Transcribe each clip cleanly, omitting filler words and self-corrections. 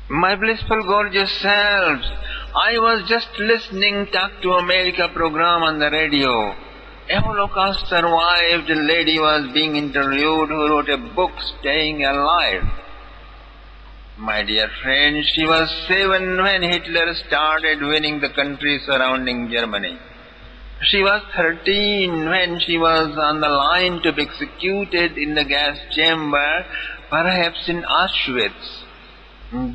My blissful gorgeous selves, I was just listening Talk to America program on the radio. A Holocaust survived lady was being interviewed who wrote a book Staying Alive. My dear friend, she was 7 when Hitler started winning the countries surrounding Germany. She was 13 when she was on the line to be executed in the gas chamber, perhaps in Auschwitz.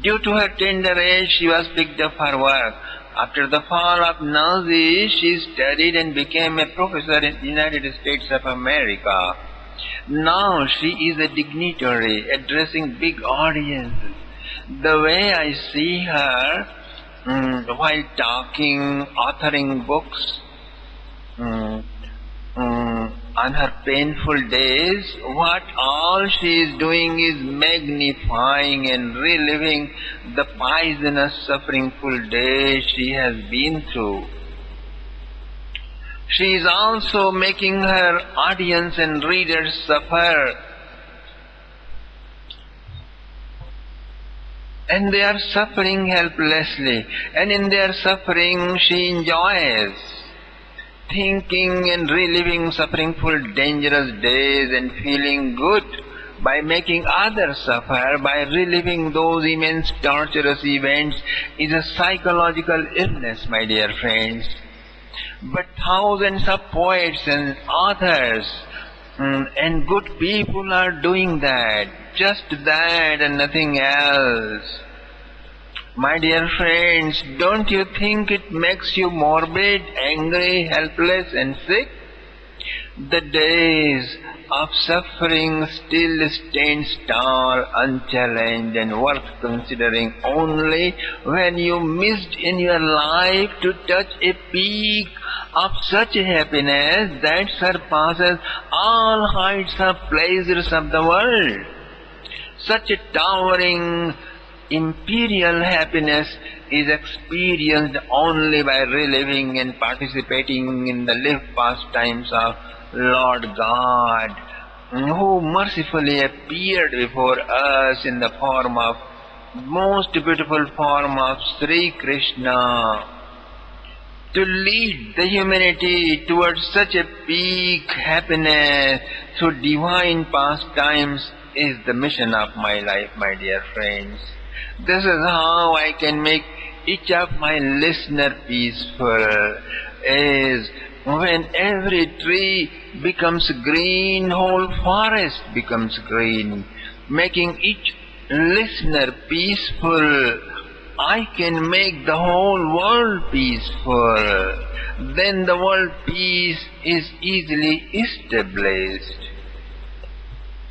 Due to her tender age, she was picked up for work. After the fall of Nazis, she studied and became a professor in the United States of America. Now she is a dignitary addressing big audiences. The way I see her while talking, authoring books, on her painful days, what all she is doing is magnifying and reliving the poisonous, sufferingful days she has been through. She is also making her audience and readers suffer. And they are suffering helplessly, and in their suffering she enjoys thinking and reliving sufferingful, dangerous days and feeling good by making others suffer, by reliving those immense torturous events is a psychological illness, my dear friends. But thousands of poets and authors and good people are doing that, just that and nothing else. My dear friends, don't you think it makes you morbid, angry, helpless and sick? The days of suffering still stand tall, unchallenged and worth considering only when you missed in your life to touch a peak of such happiness that surpasses all heights of pleasures of the world. Such a towering imperial happiness is experienced only by reliving and participating in the lived pastimes of Lord God, who mercifully appeared before us in the form of most beautiful form of Sri Krishna, to lead the humanity towards such a peak happiness through divine pastimes is the mission of my life, my dear friends. This is how I can make each of my listener peaceful, is when every tree becomes green, whole forest becomes green. Making each listener peaceful, I can make the whole world peaceful. Then the world peace is easily established.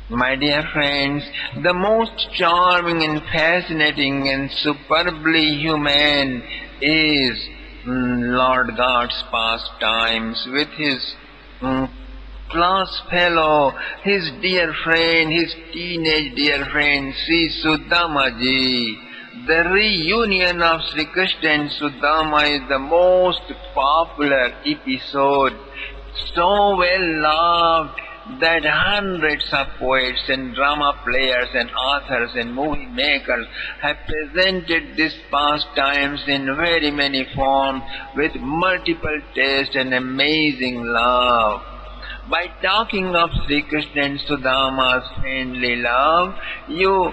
My dear friends, the most charming and fascinating and superbly human is Lord God's pastimes with his class fellow, his dear friend, his teenage dear friend, Sri Sudamaji. The reunion of Sri Krishna and Sudama is the most popular episode, so well loved that hundreds of poets and drama players and authors and movie makers have presented these pastimes in very many forms with multiple tastes and amazing love. By talking of Sri Krishna and Sudama's friendly love, you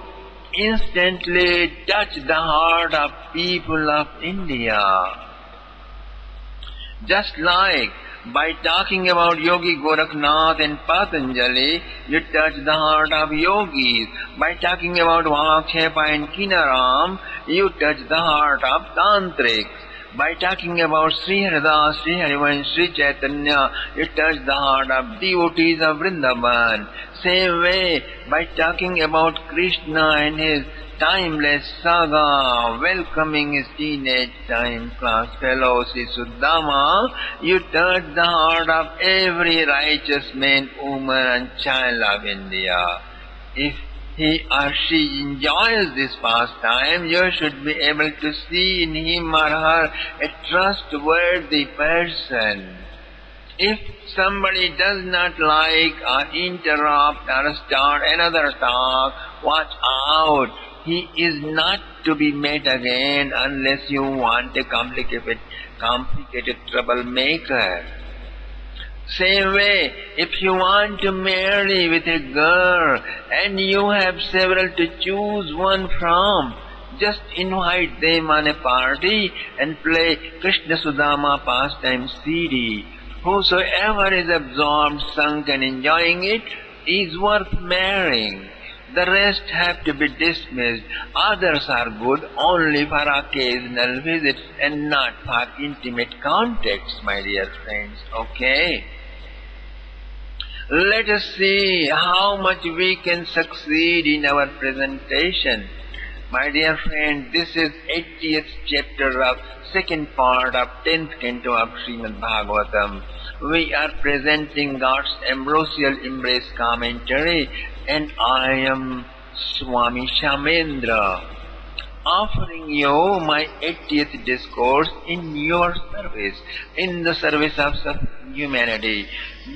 instantly touch the heart of people of India. Just like by talking about Yogi Gorakhnath and Patanjali, you touch the heart of yogis. By talking about Vakshepa and Kinaram, you touch the heart of tantrics. By talking about Sri Haridas, Sri Harivansh, Sri Chaitanya, you touch the heart of devotees of Vrindavan. Same way, by talking about Krishna and his timeless saga, welcoming his teenage time class fellow Sri Sudama, you touch the heart of every righteous man, woman and child of India. If he or she enjoys this pastime, you should be able to see in him or her a trustworthy person. If somebody does not like or interrupt or start another talk, watch out. He is not to be met again unless you want a complicated troublemaker. Same way, if you want to marry with a girl and you have several to choose one from, just invite them on a party and play Krishna Sudama pastime CD. Whosoever is absorbed, sunk and enjoying it is worth marrying. The rest have to be dismissed. Others are good only for occasional visits and not for intimate contacts, my dear friends. Okay? Let us see how much we can succeed in our presentation. My dear friend, this is 80th chapter of second part of 10th canto of Srimad Bhagavatam. We are presenting God's ambrosial embrace commentary, and I am Swami Shamendra, offering you my 80th discourse in your service, in the service of humanity.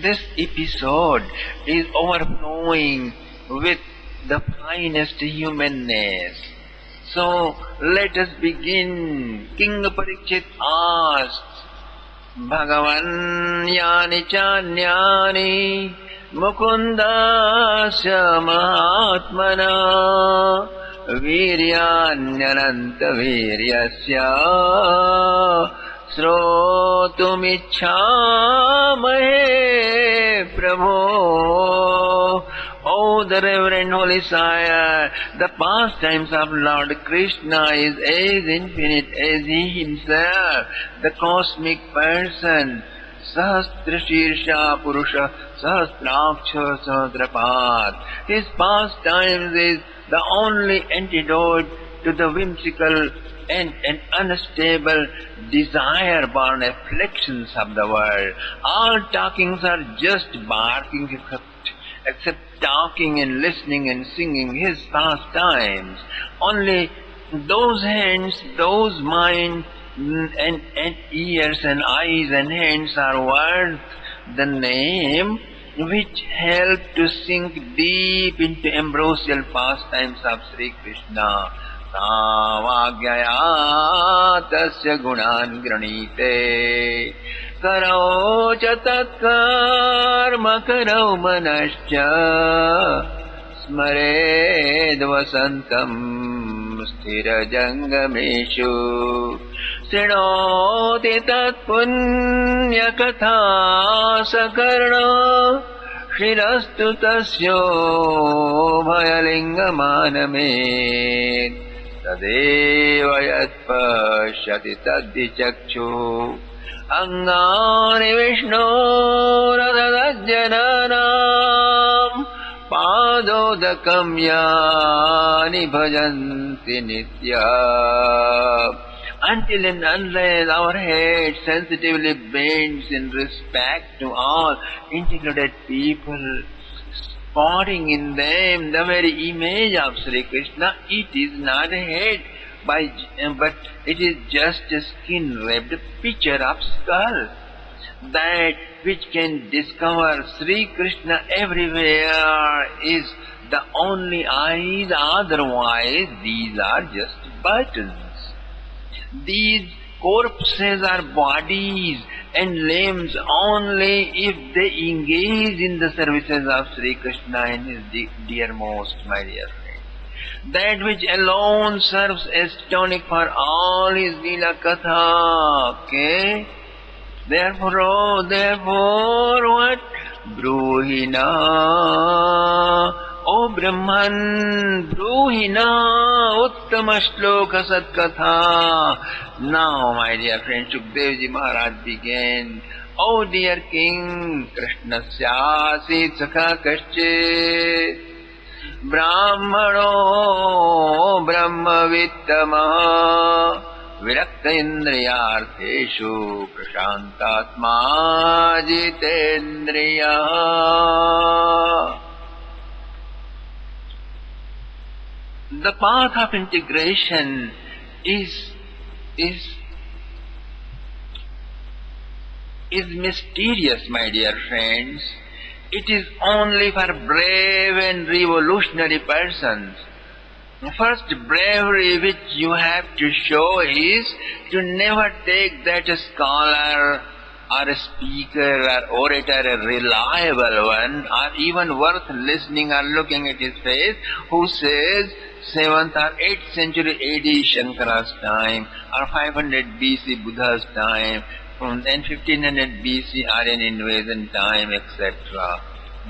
This episode is overflowing with the finest humanness. So let us begin. King Parikshit asks, Bhagavan yani chanyani mukundasya mahatmana viryanyananta viryasya srotumicchamahe prabho. O the Reverend Holy Sire, the pastimes of Lord Krishna is as infinite as He Himself, the cosmic person. Sahasra Shirsha Purusha Sahastraksha Sahadrapat. His pastimes is the only antidote to the whimsical and unstable desire-born afflictions of the world. All talkings are just barking except talking and listening and singing His pastimes. Only those hands, those minds and ears and eyes and hands are worth the name, which help to sink deep into ambrosial pastimes of Sri Krishna. Savagyaya tasya gunan granite karau cha tatkarma karau manascha smared vasantam sthira jangameshu srinoti tat punya katha sakarna shirastu tasyo bhayalingamanamet tadeva yat pashyati taddichakshu angani vishnu radhajjananam padodakam yani bhajanti nitya. Until and unless our head sensitively bends in respect to all included people, spotting in them the very image of Sri Krishna, it is not a head, but it is just a skin-wrapped picture of skull. That which can discover Sri Krishna everywhere is the only eyes, otherwise these are just buttons. These corpses are bodies and limbs only if they engage in the services of Sri Krishna and His dearmost, my dear friend. That which alone serves as tonic for all His Leela Katha. Okay? Therefore what? Bruhina, O Brahman, Bruhina, Uttama Shloka Satkatha. Now, my dear friend, Shukdevji Maharaj began. O dear King, Krishnasya Asit Sakha Kaschit Brahmano Brahmavittama Virakta Indriyartheshu Prashantatma Jitendriya. The path of integration is mysterious, my dear friends. It is only for brave and revolutionary persons. First bravery which you have to show is to never take that scholar or a speaker or orator, a reliable one, or even worth listening or looking at his face, who says 7th or 8th century AD Shankara's time, or 500 BC Buddha's time, then 1500 BC Aryan invasion time, etc.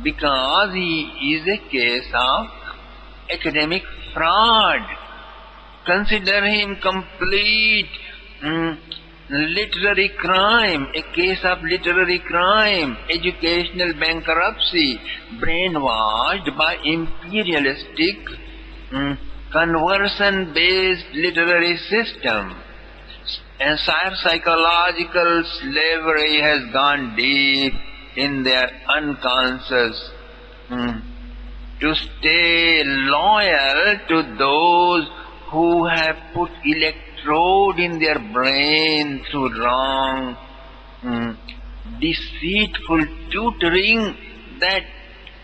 Because he is a case of academic fraud. Consider him complete literary crime, a case of literary crime, educational bankruptcy, brainwashed by imperialistic conversion-based literary system. And psychological slavery has gone deep in their unconscious to stay loyal to those who have put electrode in their brain through wrong, deceitful tutoring that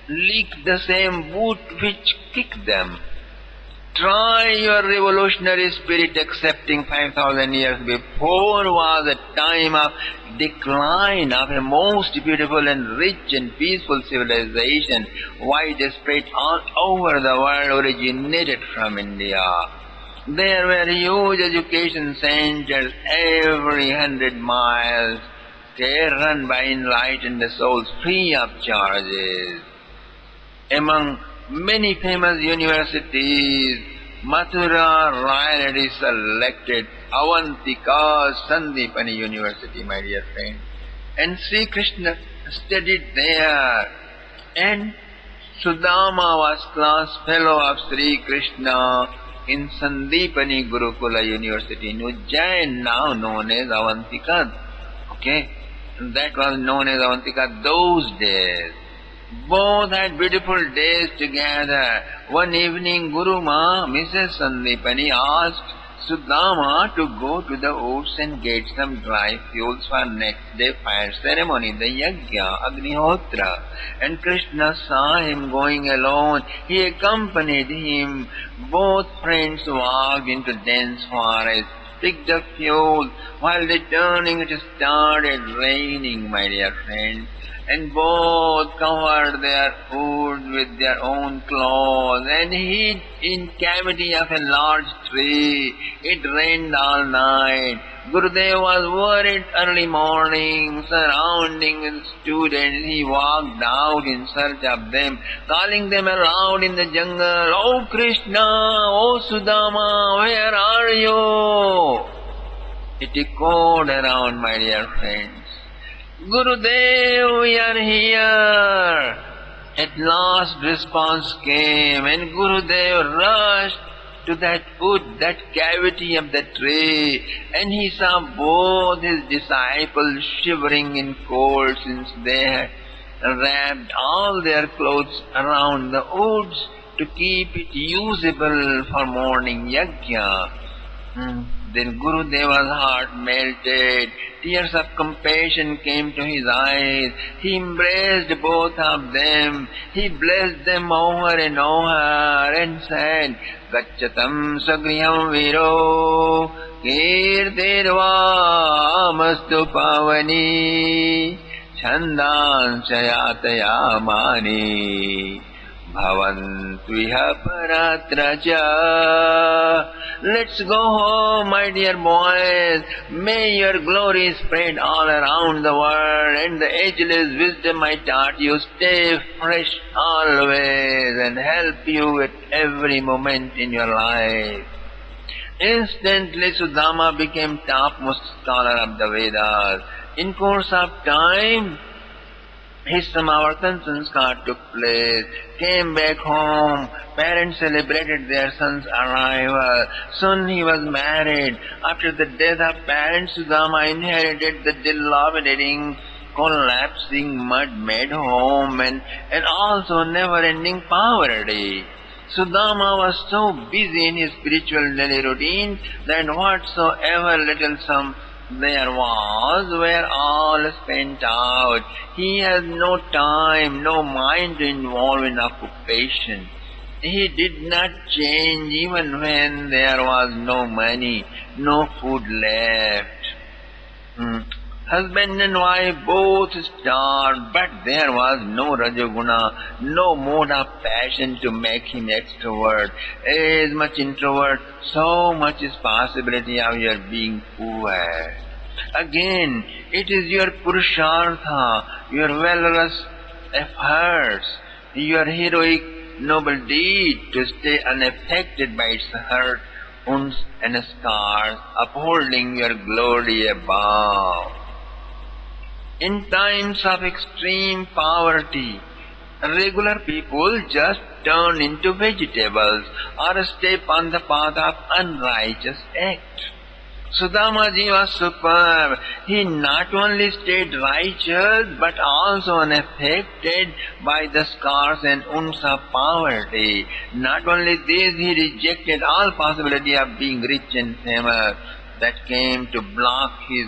leak the same boot which kicked them. Try your revolutionary spirit, accepting 5,000 years before was a time of decline of a most beautiful and rich and peaceful civilization, widespread all over the world, originated from India. There were huge education centers every 100 miles, run by enlightened souls free of charges. Among many famous universities, Mathura royalty selected Avantika Sandipani University, my dear friend. And Sri Krishna studied there. And Sudama was class fellow of Sri Krishna in Sandipani Gurukula University in Ujjain, now known as Avantika. Okay? That was known as Avantika those days. Both had beautiful days together. One evening, Guru Ma, Mrs. Sandipani, asked Sudama to go to the woods and get some dry fuels for next day fire ceremony, the Yajna, Agnihotra. And Krishna saw him going alone. He accompanied him. Both friends walked into dense forest, picked up fuel. While returning, it started raining, my dear friends. And both covered their food with their own clothes and hid in cavity of a large tree. It rained all night. Gurudev was worried early morning, surrounding with students. He walked out in search of them, calling them aloud in the jungle, "Oh Krishna, oh Sudama, where are you?" It echoed around, my dear friends. "Gurudev, we are here." At last response came, and Gurudev rushed to that wood, that cavity of the tree, and he saw both his disciples shivering in cold since they had wrapped all their clothes around the woods to keep it usable for morning yajna. Then Gurudeva's heart melted. Tears of compassion came to his eyes. He embraced both of them. He blessed them over and over and said, "Gacchatam sagriham viro kirtirvamastu pavani chandan chayatayamani bhavantuiha paratraja." Let's go home, my dear boys. May your glory spread all around the world, and the ageless wisdom I taught you stay fresh always and help you at every moment in your life. Instantly Sudama became topmost scholar of the Vedas. In course of time, his Samavartan sanskar took place, came back home, parents celebrated their son's arrival. Soon he was married. After the death of parents, Sudama inherited the dilapidating, collapsing, mud-made home and also never-ending poverty. Sudama was so busy in his spiritual daily routine that whatsoever little sum there were all spent out. He had no time, no mind to involve in occupation. He did not change even when there was no money, no food left. Hmm. Husband and wife both starved, but there was no Rajoguna, no mode of passion to make him extrovert. As much introvert, so much is possibility of your being poor. Again, it is your Purushartha, your valorous efforts, your heroic noble deed to stay unaffected by its hurt, wounds and scars, upholding your glory above. In times of extreme poverty, regular people just turn into vegetables or step on the path of unrighteous act. Sudamaji was superb. He not only stayed righteous but also unaffected by the scars and wounds of poverty. Not only this, he rejected all possibility of being rich and famous that came to block his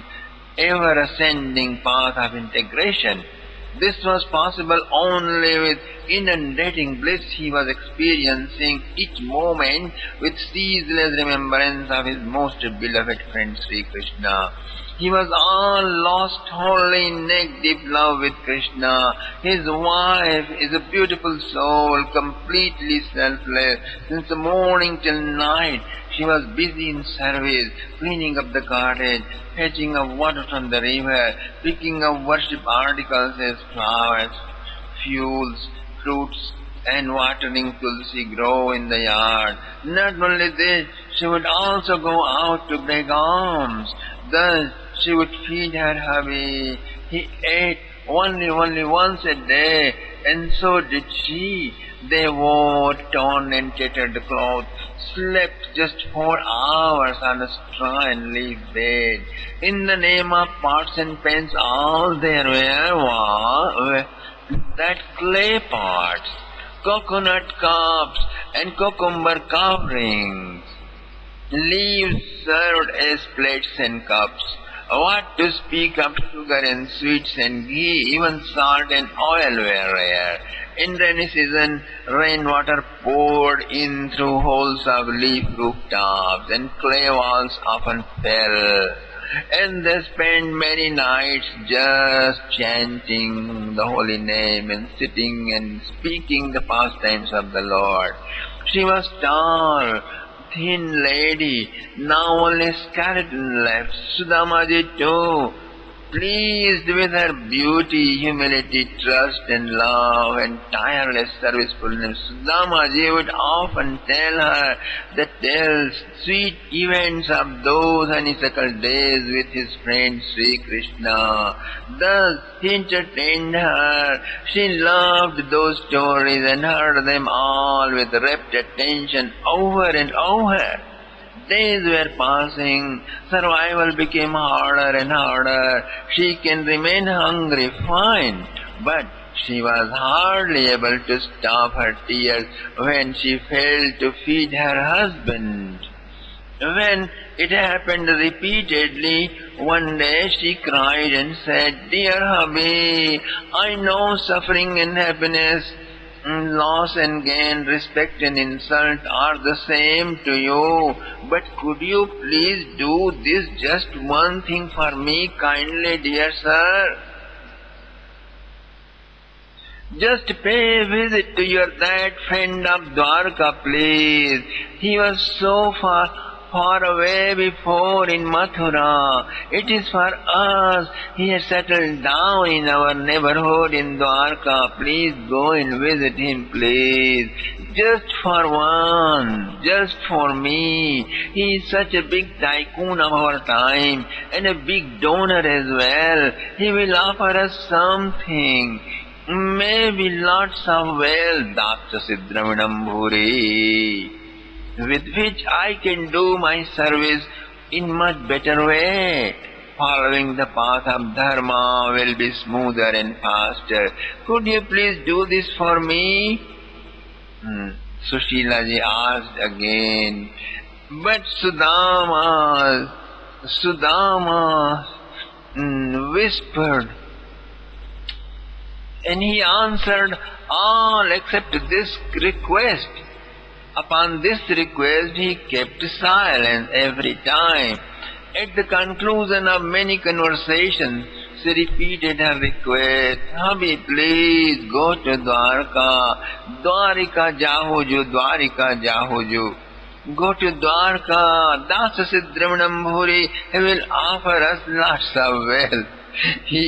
ever-ascending path of integration. This was possible only with inundating bliss he was experiencing each moment with ceaseless remembrance of his most beloved friend Sri Krishna. He was all lost wholly in neck-deep love with Krishna. His wife is a beautiful soul, completely selfless. Since the morning till night, she was busy in service, cleaning up the cottage, fetching up water from the river, picking up worship articles as flowers, fuels, fruits, and watering tulsi grow in the yard. Not only this, she would also go out to beg alms. Thus, she would feed her hubby. He ate only once a day, and so did she. They wore torn and tattered clothes, slept just 4 hours on a straw and leaf bed. In the name of pots and pans, all there were that clay pots, coconut cups, and cucumber coverings. Leaves served as plates and cups. What to speak of sugar and sweets and ghee, even salt and oil were rare. In rainy season, rainwater poured in through holes of leaf rooftops, and clay walls often fell. And they spent many nights just chanting the holy name and sitting and speaking the pastimes of the Lord. She was tall, thin lady, now only skeleton left. Sudamaji too, pleased with her beauty, humility, trust and love and tireless servicefulness, Sudamaji would often tell her the tales, sweet events of those honeysuckle days with his friend Sri Krishna. Thus he entertained her. She loved those stories and heard them all with rapt attention over and over. Days were passing, survival became harder and harder. She can remain hungry, fine, but she was hardly able to stop her tears when she failed to feed her husband. When it happened repeatedly, one day she cried and said, "Dear hubby, I know suffering and happiness, loss and gain, respect and insult are the same to you, but could you please do this just one thing for me kindly, dear sir? Just pay a visit to your that friend of Dwarka, please. He was so far away before in Mathura. It is for us. He has settled down in our neighborhood in Dwarka. Please go and visit him, please. Just for one, just for me. He is such a big tycoon of our time and a big donor as well. He will offer us something. Maybe lots of wealth, Dakta Sidravinam Bhuri, with which I can do my service in much better way. Following the path of Dharma will be smoother and faster. Could you please do this for me?" Sushilaji asked again. But Sudama whispered, and he answered, "All except this request. Upon this request, he kept silence every time. At the conclusion of many conversations, she repeated her request, Hubby, please go to Dwarka. Dwarika Jahuju, Dwarika Jahuju. Go to Dwarka, Dasa Sidramanam Bhuri, he will offer us lots of wealth. He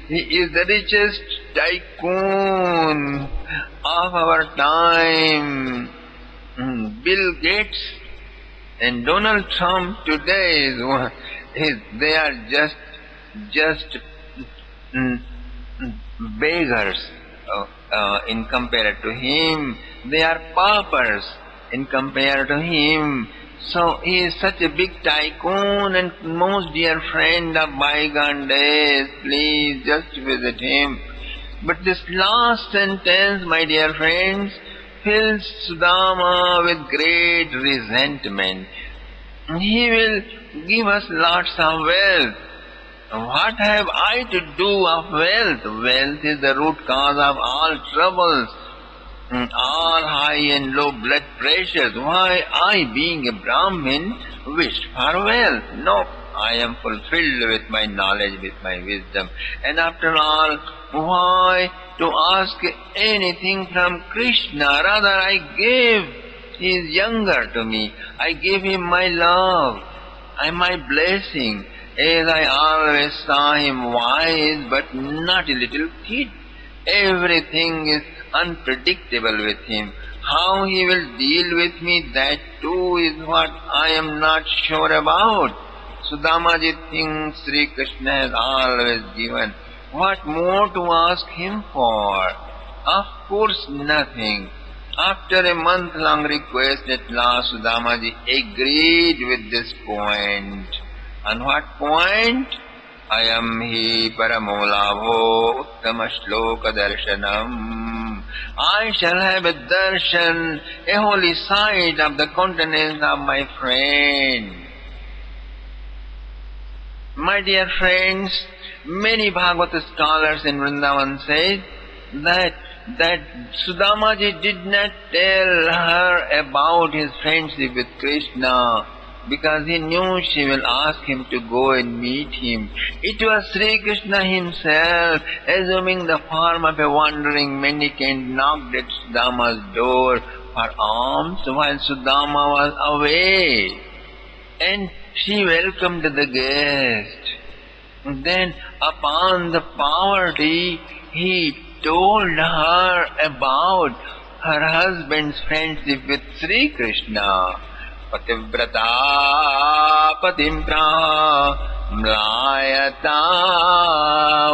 is the richest tycoon of our time. Bill Gates and Donald Trump today they are just beggars in compared to him. They are paupers in compared to him. So he is such a big tycoon and most dear friend of bygone days. Please just visit him. But this last sentence, my dear friends, fills Sudama with great resentment. He will give us lots of wealth. What have I to do of wealth? Wealth is the root cause of all troubles, all high and low blood pressures. Why I, being a Brahmin, wish for wealth? No, I am fulfilled with my knowledge, with my wisdom. And after all, why to ask anything from Krishna? Rather I gave. He is younger to me. I gave him my love and my blessing, as I always saw him wise but not a little kid. Everything is unpredictable with him. How he will deal with me, that too is what I am not sure about. Sudamaji thinks Sri Krishna has always given. What more to ask him for? Of course nothing. After a month-long request, at last Sudamaji agreed with this point. On what point? Ayam hi paramolabho uttama shloka darshanam. I shall have a darshan, a holy sight of the countenance of my friend. My dear friends, many Bhagavata scholars in Vrindavan say that Sudamaji did not tell her about his friendship with Krishna because he knew she will ask him to go and meet him. It was Sri Krishna himself, assuming the form of a wandering mendicant, knocked at Sudama's door for alms while Sudama was away. And she welcomed the guest. Then upon the poverty, he told her about her husband's friendship with Sri Krishna. Pativrata patimpraha mlayata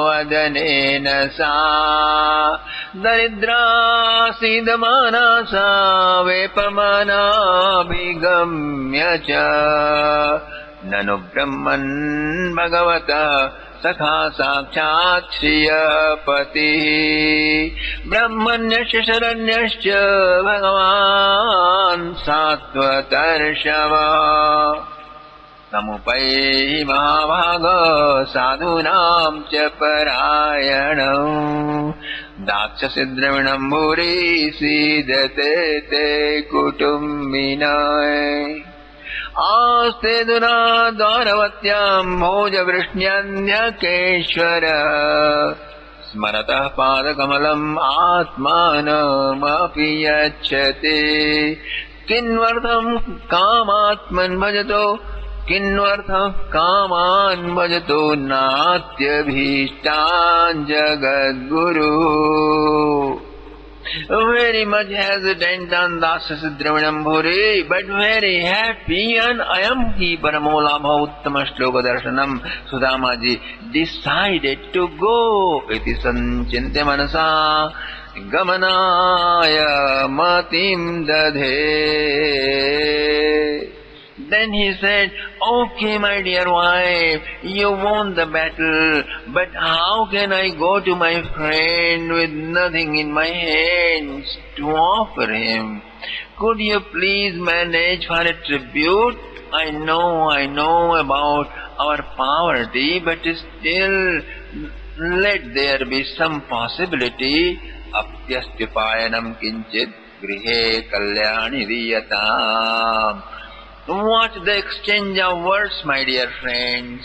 vadanena sa daridra sidamana sa vepamana bhigamya cha nanu brahman bhagavata Sakha Sakshat Shriyapati Brahmanyasya Sharanyasya Bhagavan Sattvatarshava Samupaihi Mahabhaga Sadhunam Cha Parayanam Daksha Sidravinam Bhuri Sidate Te Kutumbinai Aste duna dvaravatyam bhoja vrishnyanyakeshvara Smaratah padakamalam atmanam api yacchate Kinvartham kamatman bhajato Kinvartham kaman bhajato Natyabhishtan jagadguru Very much hesitant on Dasa Sidramanam Bhuri, but very happy on Ayam hi paramolabha uttama shloka darshanam. Sudamaji decided to go. Iti sanchintya manasa gamanaya matim dadhe. Then he said, okay, my dear wife, you won the battle, but how can I go to my friend with nothing in my hands to offer him? Could you please manage for a tribute? I know about our poverty, but still let there be some possibility. Aptyastipayanam kinchit grihe kalyani riyatam. Watch the exchange of words, my dear friends.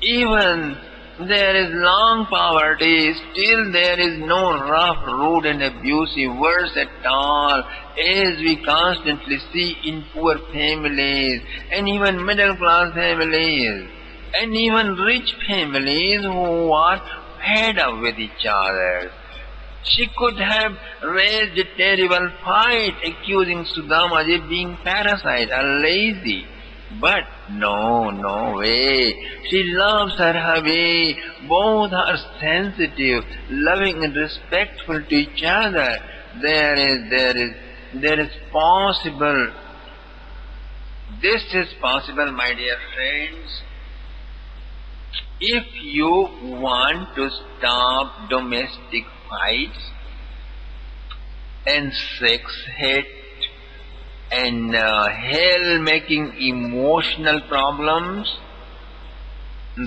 Even there is long poverty, still there is no rough, rude and abusive words at all, as we constantly see in poor families and even middle class families and even rich families who are fed up with each other. She could have raised a terrible fight accusing Sudamaji being parasite or lazy. But no way. She loves her hubby. Both are sensitive, loving and respectful to each other. There is possible. This is possible, my dear friends. If you want to stop domestic fights and sex hate and hell-making emotional problems,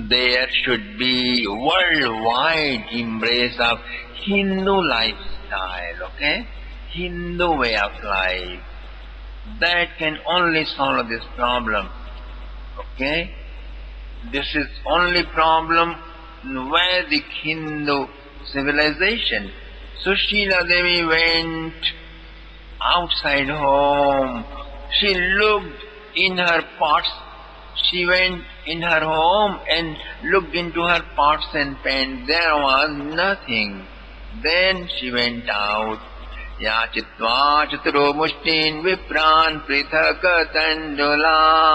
there should be worldwide embrace of Hindu lifestyle, okay? Hindu way of life. That can only solve this problem, okay? This is only problem in Vedic Hindu civilization. Sushila Devi went outside home. She looked in her pots. She went in her home and looked into her pots and pans. There was nothing. Then she went out. Yachitva chaturo mushtin vipran prithaka tandulan.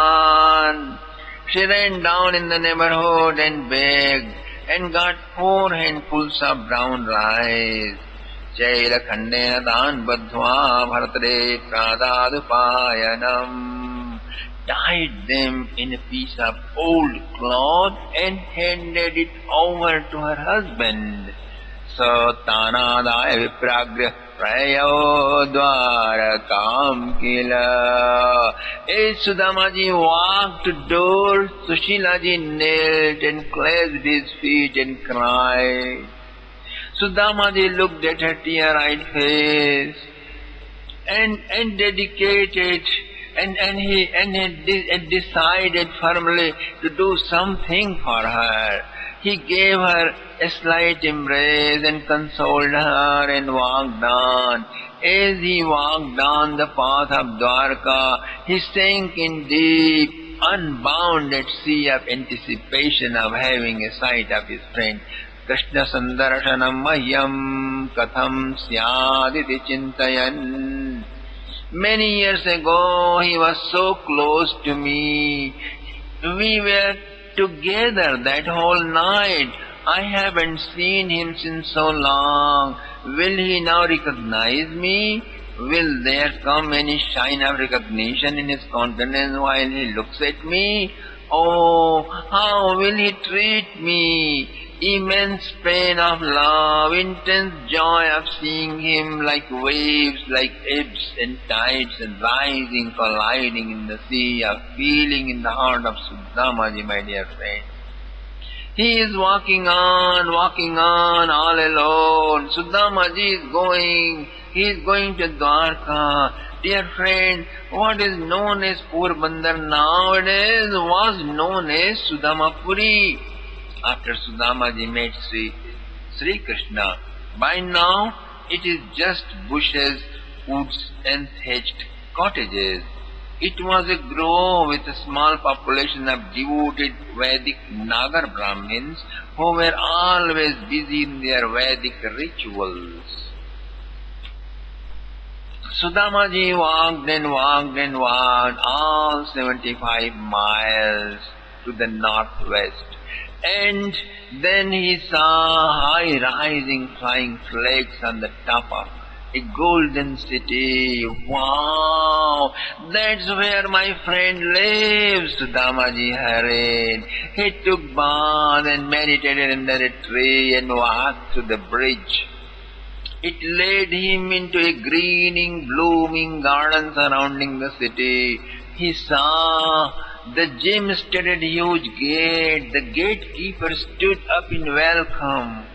She ran down in the neighborhood and begged and got 4 handfuls of brown rice. Jaila khandena dan badhva bharatre pradadupayanam. Tied them in a piece of old cloth and handed it over to her husband. So tanadaya vipragra prayo dwarakam kila. As Sudamaji walked to door, Sushilaji knelt and clasped his feet and cried. Sudamaji looked at her tear-eyed face and dedicated and decided firmly to do something for her. He gave her a slight embrace and consoled her and walked on. As he walked down the path of Dwarka, he sank in deep, unbounded sea of anticipation of having a sight of his friend. Krishna Sandarshanam Mahyam Katham Syaditi Chintayan. Many years ago, he was so close to me. We were together that whole night. I haven't seen him since so long. Will he now recognize me? Will there come any shine of recognition in his countenance while he looks at me? Oh, how will he treat me? Immense pain of love, intense joy of seeing him like waves, like ebbs and tides and rising, colliding in the sea of feeling in the heart of Sudamaji, my dear friend. He is walking on, all alone. Sudamaji is going. He is going to Dwarka. Dear friend, what is known as Porbandar nowadays was known as Sudamapuri. After Sudamaji met Sri Krishna, by now it is just bushes, woods and thatched cottages. It was a grove with a small population of devoted Vedic Nagar Brahmins who were always busy in their Vedic rituals. Sudamaji walked all 75 miles to the northwest. And then he saw high rising flying flags on the top of a golden city. Wow! That's where my friend lives, Sudamaji hurried. He took bath and meditated under a tree and walked to the bridge. It led him into a greening, blooming garden surrounding the city. He saw the gem-studded huge gate. The gatekeeper stood up in welcome,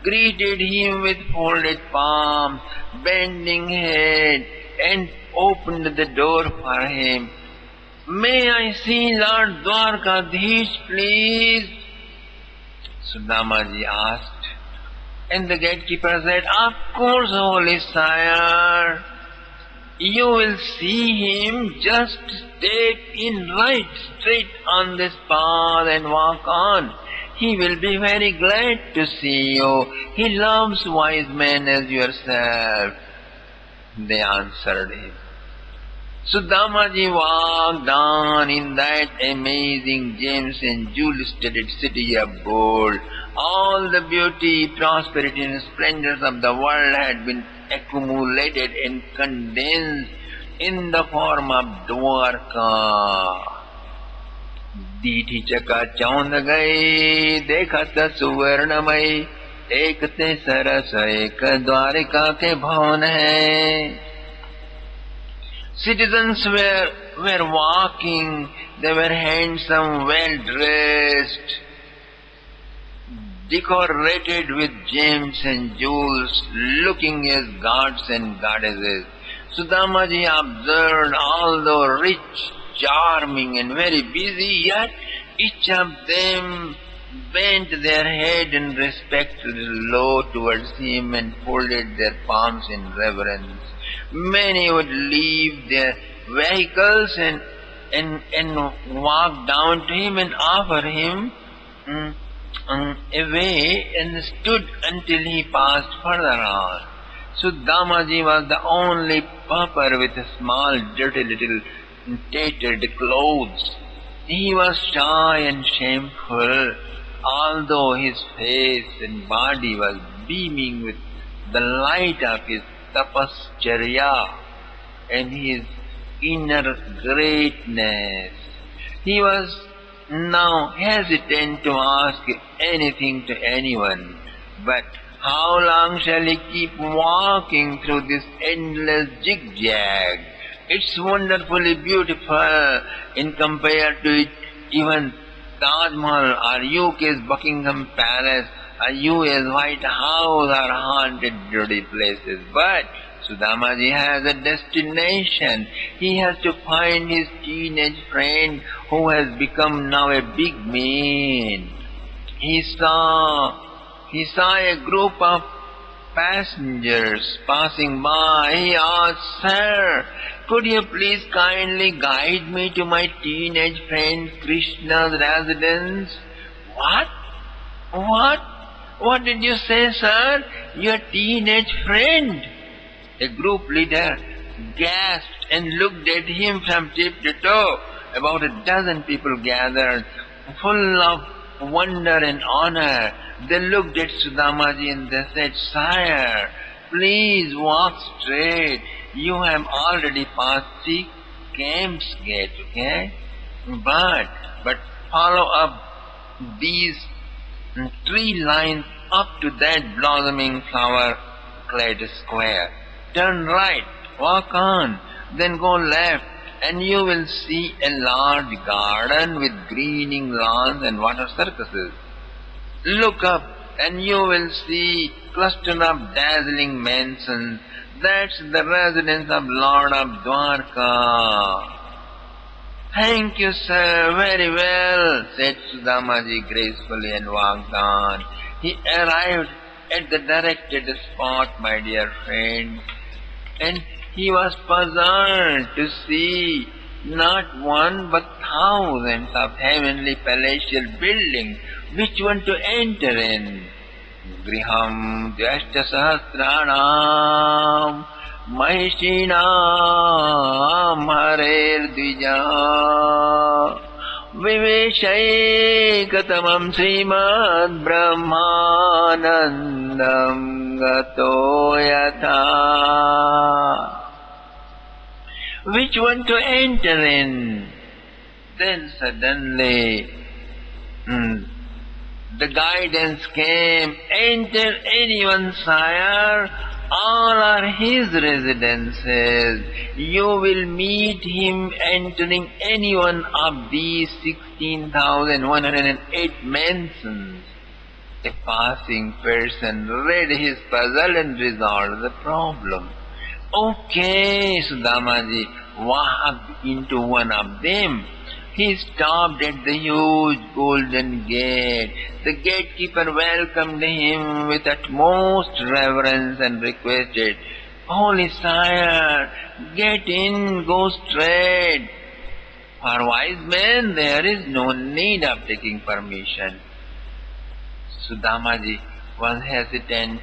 greeted him with folded palms, bending head, and opened the door for him. "May I see Lord Dwarkadhish, please?" Sudamaji asked, and the gatekeeper said, "Of course, holy sire. You will see him. Just step in right straight on this path and walk on. He will be very glad to see you. He loves wise men as yourself." They answered him. Sudamaji walked on in that amazing gems and jewel-studded city of gold. All the beauty, prosperity and splendors of the world had been accumulated and condensed in the form of Dwarka. दीठी चका चौंद गई, देखत सुवर्णमय, एक ते सरस एक द्वारिका के भवन है. Citizens were walking, they were handsome, well dressed, decorated with gems and jewels, looking as gods and goddesses. Sudamaji observed, although rich, charming and very busy, yet each of them bent their head in respect low towards him and folded their palms in reverence. Many would leave their vehicles and walk down to him and offer him a way and stood until he passed further on. Sudamaji was the only pauper with a small, dirty little tattered clothes. He was shy and shameful, although his face and body was beaming with the light of his tapascharya and his inner greatness. He was now hesitant to ask anything to anyone. But how long shall he keep walking through this endless zigzag? It's wonderfully beautiful. In compared to it, even Taj Mahal or UK's Buckingham Palace or UA's White House are haunted dirty places. But Sudamaji has a destination. He has to find his teenage friend who has become now a big man. He saw a group of passengers passing by. He asked, "Sir, could you please kindly guide me to my teenage friend Krishna's residence?" What did you say, sir? Your teenage friend? The group leader gasped and looked at him from tip to toe. About a dozen people gathered, full of wonder and honor. They looked at Sudamaji and they said, "Sire, please walk straight. You have already passed the camp's gate, okay? But follow up these 3 lines up to that blossoming flower-clad square. Turn right, walk on, then go left, and you will see a large garden with greening lawns and water circuses. Look up, and you will see cluster of dazzling mansions. That's the residence of Lord of Dwarka." "Thank you, sir, very well," said Sudamaji gracefully and walked on. He arrived at the directed spot, my dear friend, and he was puzzled to see not one but thousands of heavenly palatial buildings. Which one to enter in? Griham Dhyashta Sahasranam Mahishinam Harer Dvija Viveshaikatamam Srimad Brahmanandam Gato Yatha. Which one to enter in? Then suddenly the guidance came. "Enter anyone, sire. All are his residences. You will meet him entering any one of these 16,108 mansions." A passing person read his puzzle and resolved the problem. Okay, Sudamaji walked into one of them. He stopped at the huge golden gate. The gatekeeper welcomed him with utmost reverence and requested, Holy Sire, get in, go straight. For wise men there is no need of taking permission. Sudamaji was hesitant,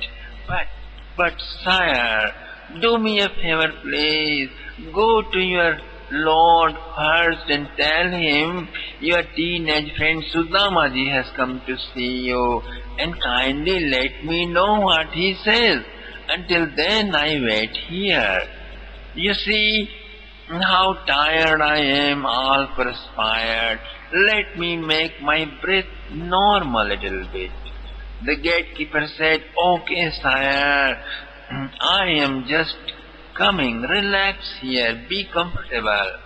but sire, do me a favor please. Go to your Lord first and tell him your teenage friend Sudamaji has come to see you, and kindly let me know what he says. Until then I wait here. You see how tired I am, all perspired. Let me make my breath normal a little bit. The gatekeeper said, Okay, sire, I am just coming. Relax here. Be comfortable.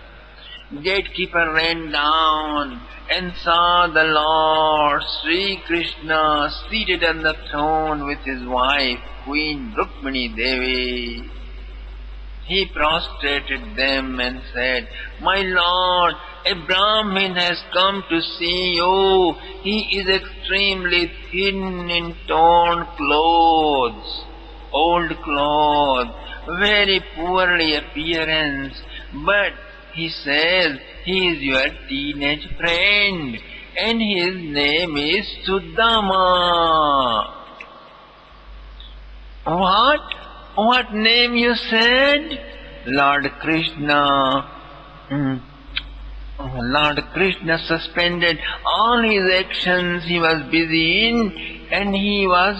Gatekeeper ran down and saw the Lord Sri Krishna seated on the throne with his wife, Queen Rukmini Devi. He prostrated them and said, My Lord, a Brahmin has come to see you. He is extremely thin in torn clothes, old clothes, very poorly appearance, but he says he is your teenage friend, and his name is Sudama. What? What name you said? Lord Krishna suspended all his actions he was busy in, and he was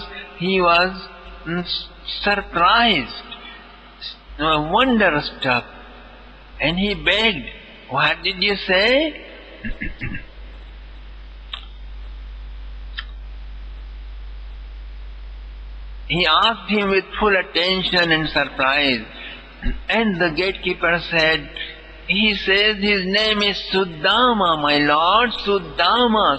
surprised, wonderstruck, and he begged, What did you say? He asked him with full attention and surprise, and the gatekeeper said, He says his name is Sudama, my lord, Sudama.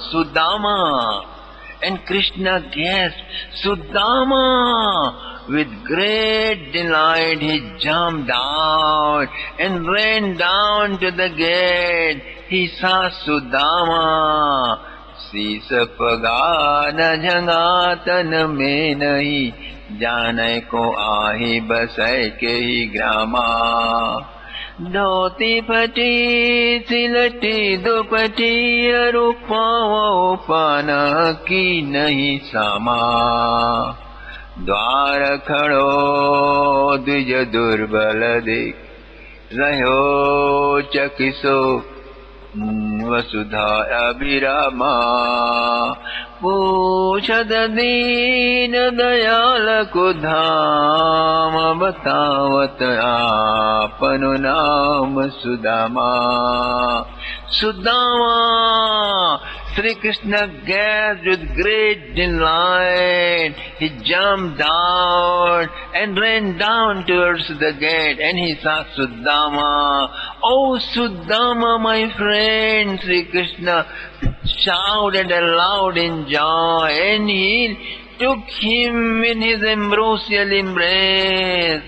And Krishna gasped, Sudama! With great delight he jumped out and ran down to the gate. He saw Sudama. शीस पगान झंगातन में नहीं, जाने को आही बसै के ही ग्रामा। धोती फटी सिलटी दुपटी रूपाओ पान की नहीं सामा। द्वार खड़ो द्विज दुर्बल दिख, रहो चकिसो वसुधा अभिरामा। पूछत दीन दयाल को धाम, बतावत आपनु नाम Sudama. Sudama! Sri Krishna gasped with great delight. He jumped out and ran down towards the gate, and he saw Sudama. Oh Sudama, my friend! Sri Krishna shouted aloud in joy, and he took him in his ambrosial embrace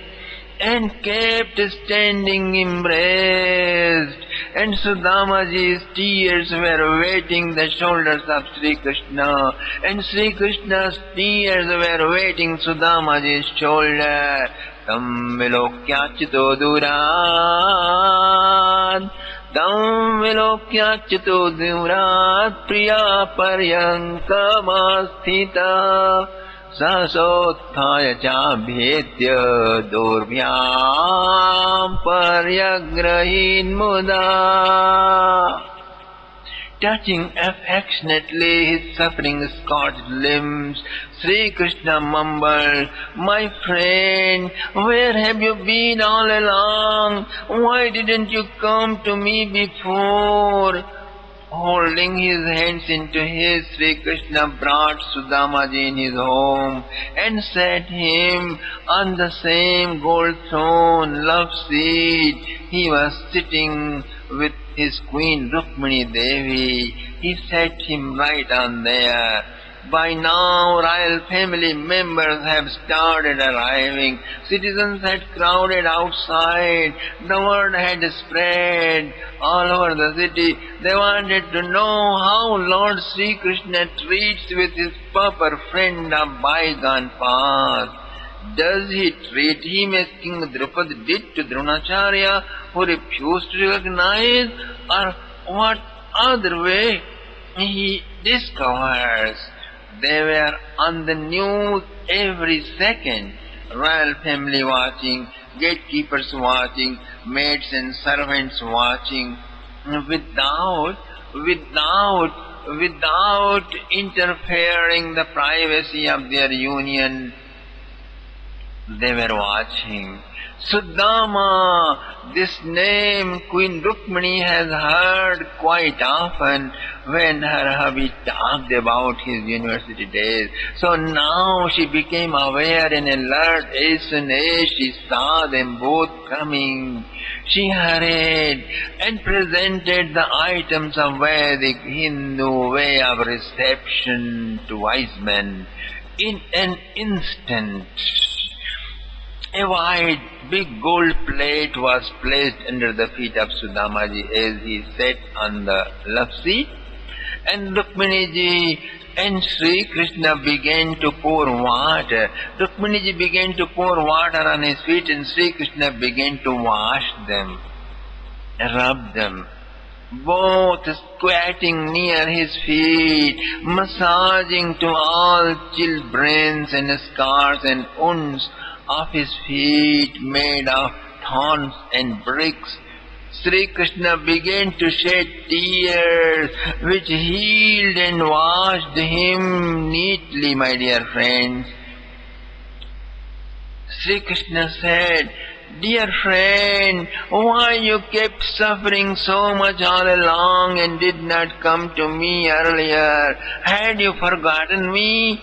and kept standing embraced. And Sudamaji's tears were wetting the shoulders of Sri Krishna, and Sri Krishna's tears were wetting Sudamaji's shoulder. Tam vilokyachito durat, priya paryankamasthita. Sasotthaya chabhyetya durbhyam paryagrahin muda. Touching affectionately his suffering scorched limbs, Sri Krishna mumbled, My friend, where have you been all along? Why didn't you come to me before? Holding his hands into his, Sri Krishna brought Sudamaji in his home and set him on the same gold throne, love seat. He was sitting with his queen Rukmini Devi. He set him right on there. By now, royal family members have started arriving. Citizens had crowded outside. The word had spread all over the city. They wanted to know how Lord Sri Krishna treats with his proper friend of bygone past. Does he treat him as King Draupadi did to Dronacharya, who refused to recognize, or what other way he discovers? They were on the news every second. Royal family watching, gatekeepers watching, maids and servants watching, without interfering the privacy of their union. They were watching. Sudama, this name Queen Rukmini has heard quite often when her hubby talked about his university days. So now she became aware and alert as soon as she saw them both coming. She hurried and presented the items of Vedic Hindu way of reception to wise men. In an instant, a wide, big gold plate was placed under the feet of Sudamaji as he sat on the love seat, and Rukminiji and Sri Krishna began to pour water. Rukminiji began to pour water on his feet, and Sri Krishna began to wash them, rub them, both squatting near his feet, massaging to all chilblains and scars and wounds of his feet made of thorns and bricks. Sri Krishna began to shed tears which healed and washed him neatly, my dear friends. Sri Krishna said, "Dear friend, why you kept suffering so much all along and did not come to me earlier? Had you forgotten me?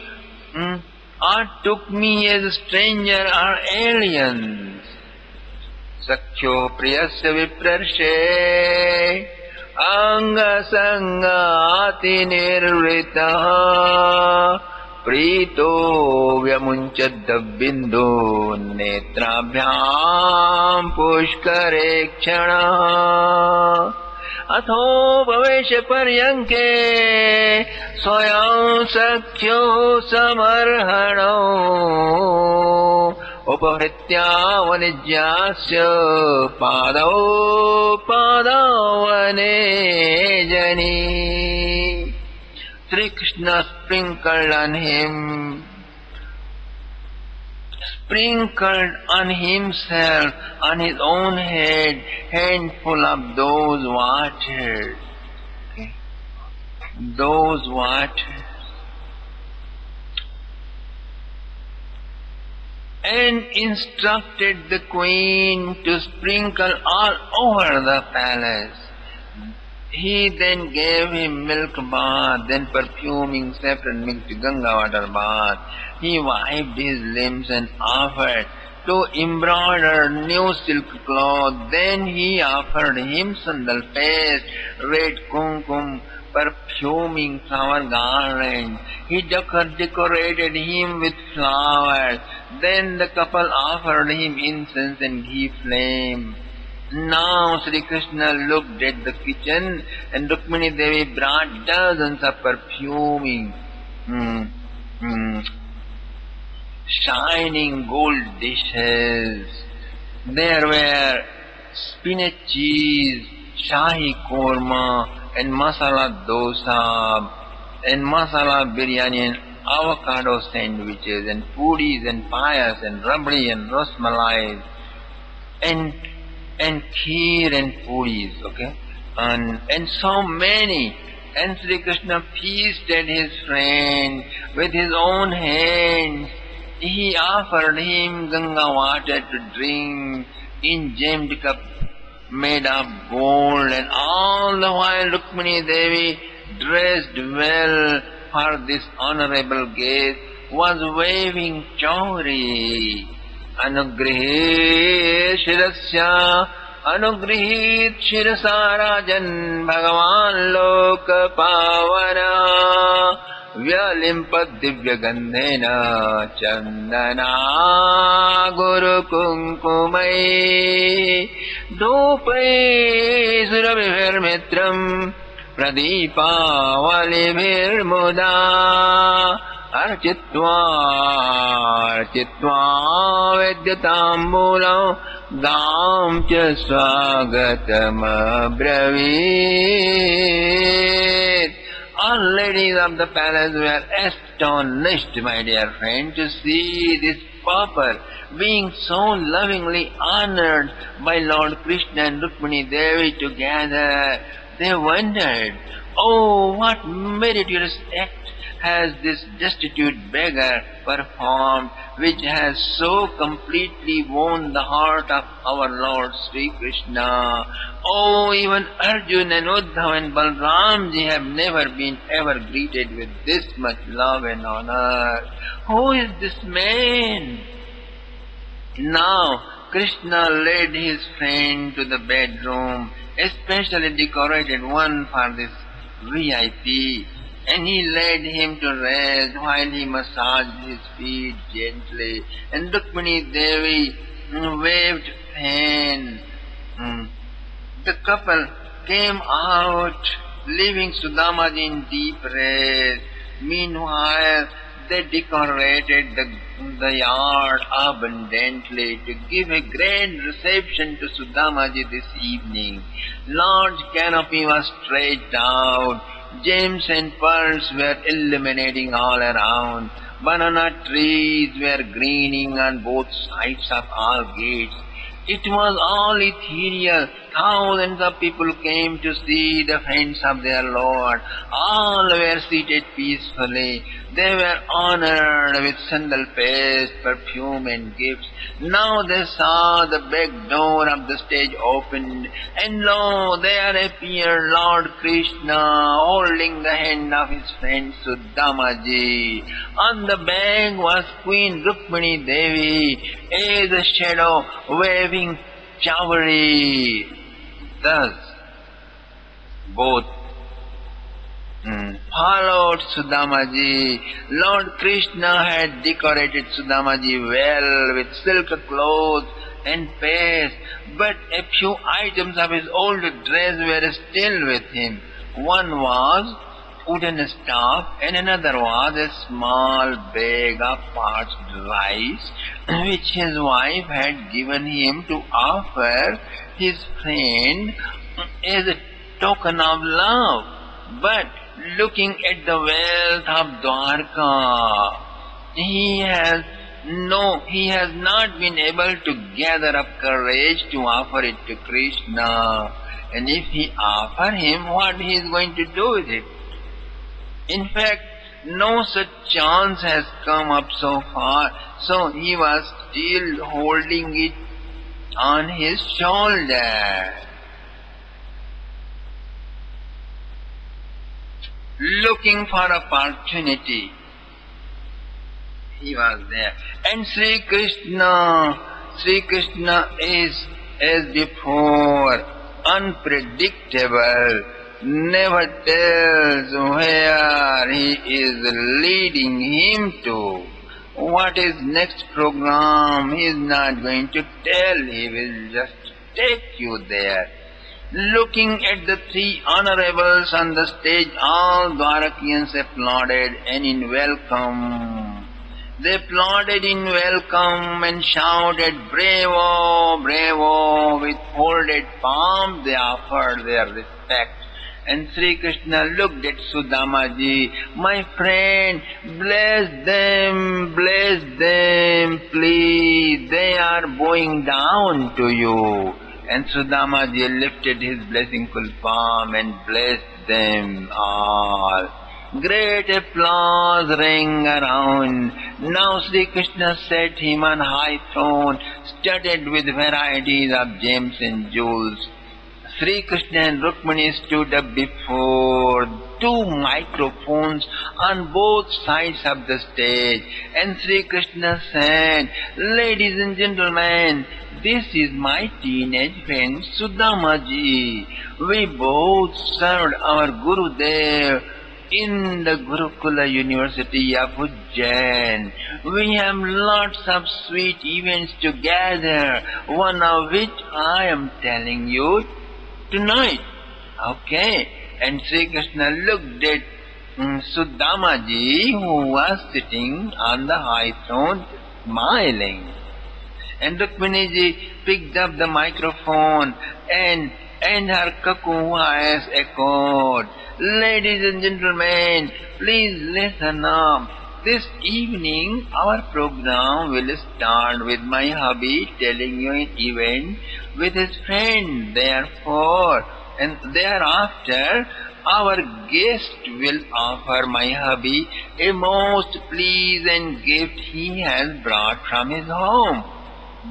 Or took me as a stranger or aliens?" Sakhyo priyasya viprarshe anga sanga ati nirvrita prito vyamunchadabindu netrabhyam pushkare kshana अथोपवेश पर्यङ्के स्वयं सख्यो समर्हणो उपहृत्यावनिज्यास्य पादौ पादवने जनि. Sri Krishna sprinkled on himself, on his own head, handful of those waters. Okay? Those waters. And instructed the queen to sprinkle all over the palace. He then gave him milk bath, then perfuming saffron mixed Ganga water bath. He wiped his limbs and offered to embroider new silk cloth. Then he offered him sandal paste, red kumkum, perfuming flower garland. He decorated him with flowers. Then the couple offered him incense and ghee flame. Now Sri Krishna looked at the kitchen, and Rukmini Devi brought dozens of perfuming, shining gold dishes. There were spinach cheese, shahi korma, and masala dosa, and masala biryani, and avocado sandwiches, and puris, and payas, and rabdi, and rosmalai, and kheer and puris, okay, and so many. And Sri Krishna feasted his friend with his own hands. He offered him Ganga water to drink in gemmed cup made of gold, and all the while Rukmini Devi, dressed well for this honorable guest, was waving chauri. Anugrihet shirasya Anugrihet shirasa rajan Bhagavan loka pavana Vyalimpat divyagandhena chandana guru kunkumai dhupai surabhivirmitram pradipavalivirmuda architva vedyatambulam dam cha swagatam abravit. All ladies of the palace were astonished, my dear friend, to see this pauper being so lovingly honored by Lord Krishna and Rukmini Devi together. They wondered, oh, what meritorious act has this destitute beggar performed, which has so completely won the heart of our Lord Sri Krishna. Oh, even Arjuna and Uddhav and Balramji have never been ever greeted with this much love and honor. Who is this man? Now, Krishna led his friend to the bedroom, especially decorated one for this VIP, and he led him to rest while he massaged his feet gently, and Rukmini Devi waved fan. The couple came out, leaving Sudamaji in deep rest. Meanwhile, they decorated the yard abundantly to give a grand reception to Sudamaji this evening. Large canopy was stretched out. Gems and pearls were illuminating all around. Banana trees were greening on both sides of all gates. It was all ethereal. Thousands of people came to see the friends of their Lord. All were seated peacefully. They were honored with sandal paste, perfume and gifts. Now they saw the big door of the stage opened, and lo, there appeared Lord Krishna holding the hand of his friend Sudamaji. On the bank was Queen Rukmini Devi as a shadow waving chowri. Thus, both followed Sudamaji. Lord Krishna had decorated Sudamaji well with silk clothes and paste, but a few items of his old dress were still with him. One was wooden staff, and another was a small bag of parched rice, which his wife had given him to offer his friend as a token of love. But looking at the wealth of Dwarka, he has not been able to gather up courage to offer it to Krishna. And if he offer him, what he is going to do with it? In fact, no such chance has come up so far, so he was still holding it on his shoulder. Looking for opportunity, he was there. And Sri Krishna is as before, unpredictable, never tells where he is leading him to. What is next program, he is not going to tell, he will just take you there. Looking at the three honorables on the stage, all Dwarakians applauded and in welcome. They applauded in welcome and shouted, "Bravo, bravo!" With folded palms they offered their respect. And Sri Krishna looked at Sudamaji. "My friend, bless them, please. They are bowing down to you." And Sudamaji lifted his blessingful palm and blessed them all. Great applause rang around. Now Sri Krishna set him on high throne, studded with varieties of gems and jewels. Sri Krishna and Rukmini stood up before two microphones on both sides of the stage, and Sri Krishna said, "Ladies and gentlemen, this is my teenage friend Sudamaji. We both served our Gurudev in the Gurukula University of Ujjain. We have lots of sweet events together, one of which I am telling you tonight. Okay? And Sri Krishna looked at Sudamaji, who was sitting on the high throne, smiling. And Rukminiji picked up the microphone and her cuckoo voice echoed, "Ladies and gentlemen, please listen up. This evening our program will start with my hubby telling you an event with his friend. Therefore, and thereafter, our guest will offer my hubby a most pleasant gift he has brought from his home.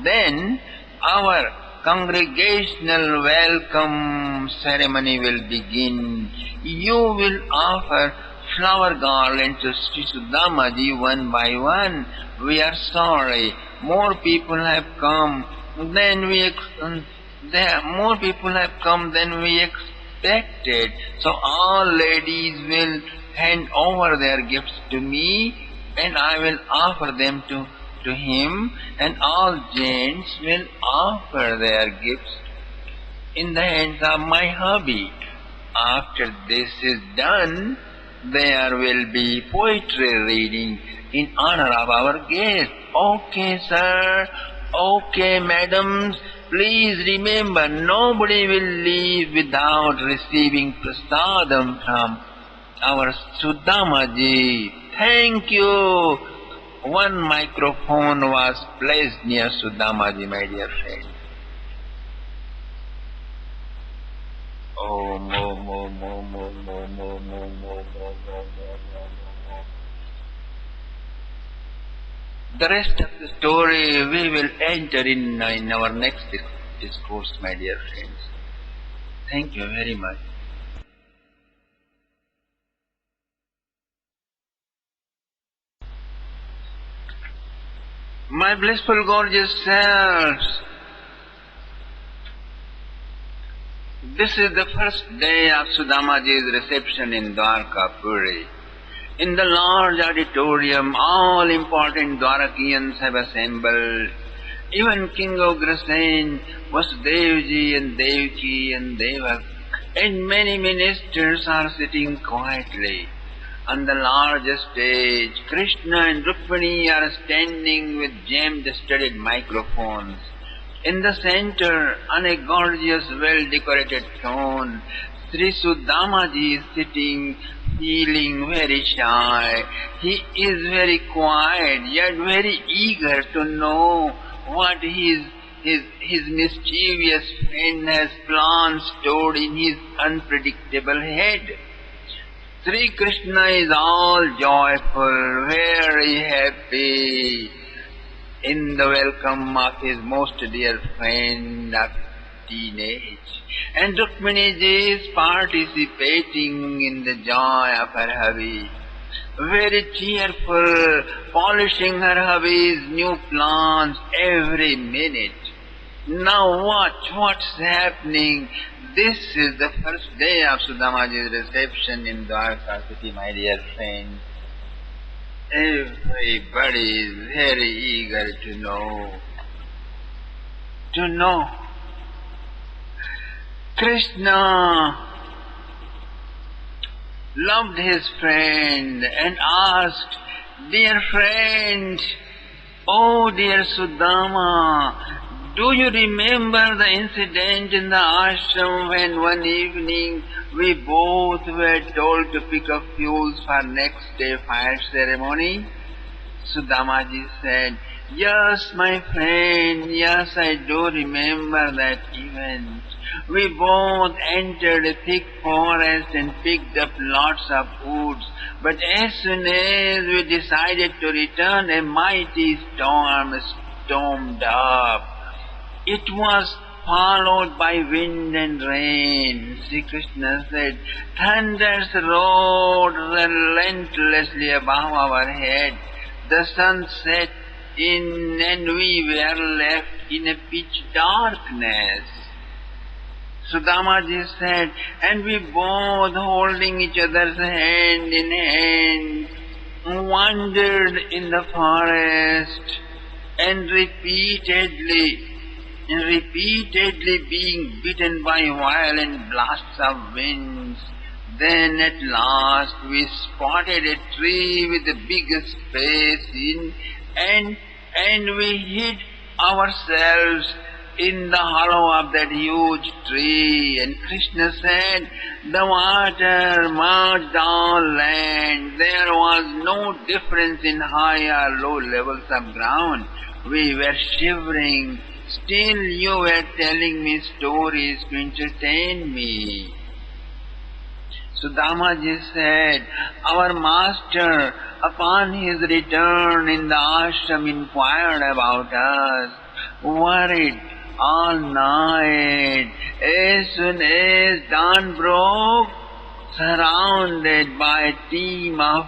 Then our congregational welcome ceremony will begin. You will offer flower garlands to Sri Sudamaji one by one. We are sorry, more people have come than we expected. So all ladies will hand over their gifts to me, and I will offer them to him, and all gents will offer their gifts in the hands of my hubby. After this is done, there will be poetry reading in honor of our guest. Okay, sir. Okay, madams. Please remember, nobody will leave without receiving prasadam from our Sudamaji. Thank you." One microphone was placed near Sudamaji, my dear friend. Om, om, om, om, om, om, om, om, om. The rest of the story we will enter in our next discourse, my dear friends. Thank you very much. My blissful, gorgeous selves, this is the first day of Sudamaji's reception in Dwarka, Puri. In the large auditorium, all important Dwarakians have assembled. Even King Ugrasen, Vasudevji and Devki and Devak, and many ministers are sitting quietly. On the largest stage, Krishna and Rukmini are standing with gem-studded microphones. In the center, on a gorgeous, well-decorated throne, Sri Sudamaji is sitting, feeling very shy. He is very quiet, yet very eager to know what his mischievous friend has planned stored in his unpredictable head. Sri Krishna is all joyful, very happy in the welcome of his most dear friend of teenage. And Rukminiji is participating in the joy of her hubby, very cheerful, polishing her hubby's new plans every minute. Now watch what's happening. This is the first day of Sudamaji's reception in Dwarka city, my dear friend. Everybody is very eager to know. Krishna loved his friend and asked, "Dear friend, oh dear Sudama, do you remember the incident in the ashram when one evening we both were told to pick up fuels for next day fire ceremony?" Sudamaji said, "Yes, my friend, yes, I do remember that event. We both entered a thick forest and picked up lots of woods, but as soon as we decided to return, a mighty storm stormed up. It was followed by wind and rain." Sri Krishna said, "Thunders roared relentlessly above our head. The sun set in and we were left in a pitch darkness." Sudamaji said, and we both holding each other's hand in hand, wandered in the forest and repeatedly being beaten by violent blasts of winds. Then at last we spotted a tree with the biggest space in, and we hid ourselves in the hollow of that huge tree. And Krishna said, the water marked all land. There was no difference in high or low levels of ground. We were shivering. Still you were telling me stories to entertain me. Sudamaji said, our master, upon his return in the ashram, inquired about us, worried all night. As soon as dawn broke, surrounded by a team of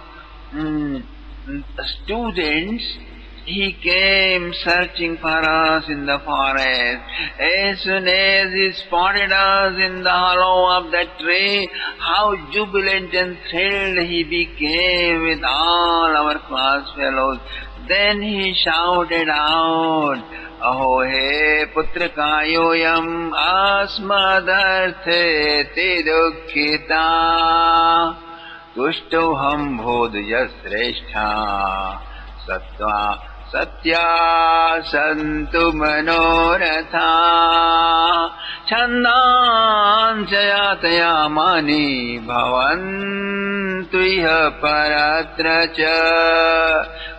students, he came searching for us in the forest. As soon as he spotted us in the hollow of that tree, how jubilant and thrilled he became with all our class fellows. Then he shouted out, Aho he putrakayoyam asmadarte te dukkhita tushtoham bodhya sreshtha sattva Satya santu manoratha chandan jayatayamani bhavantu iha paratracha.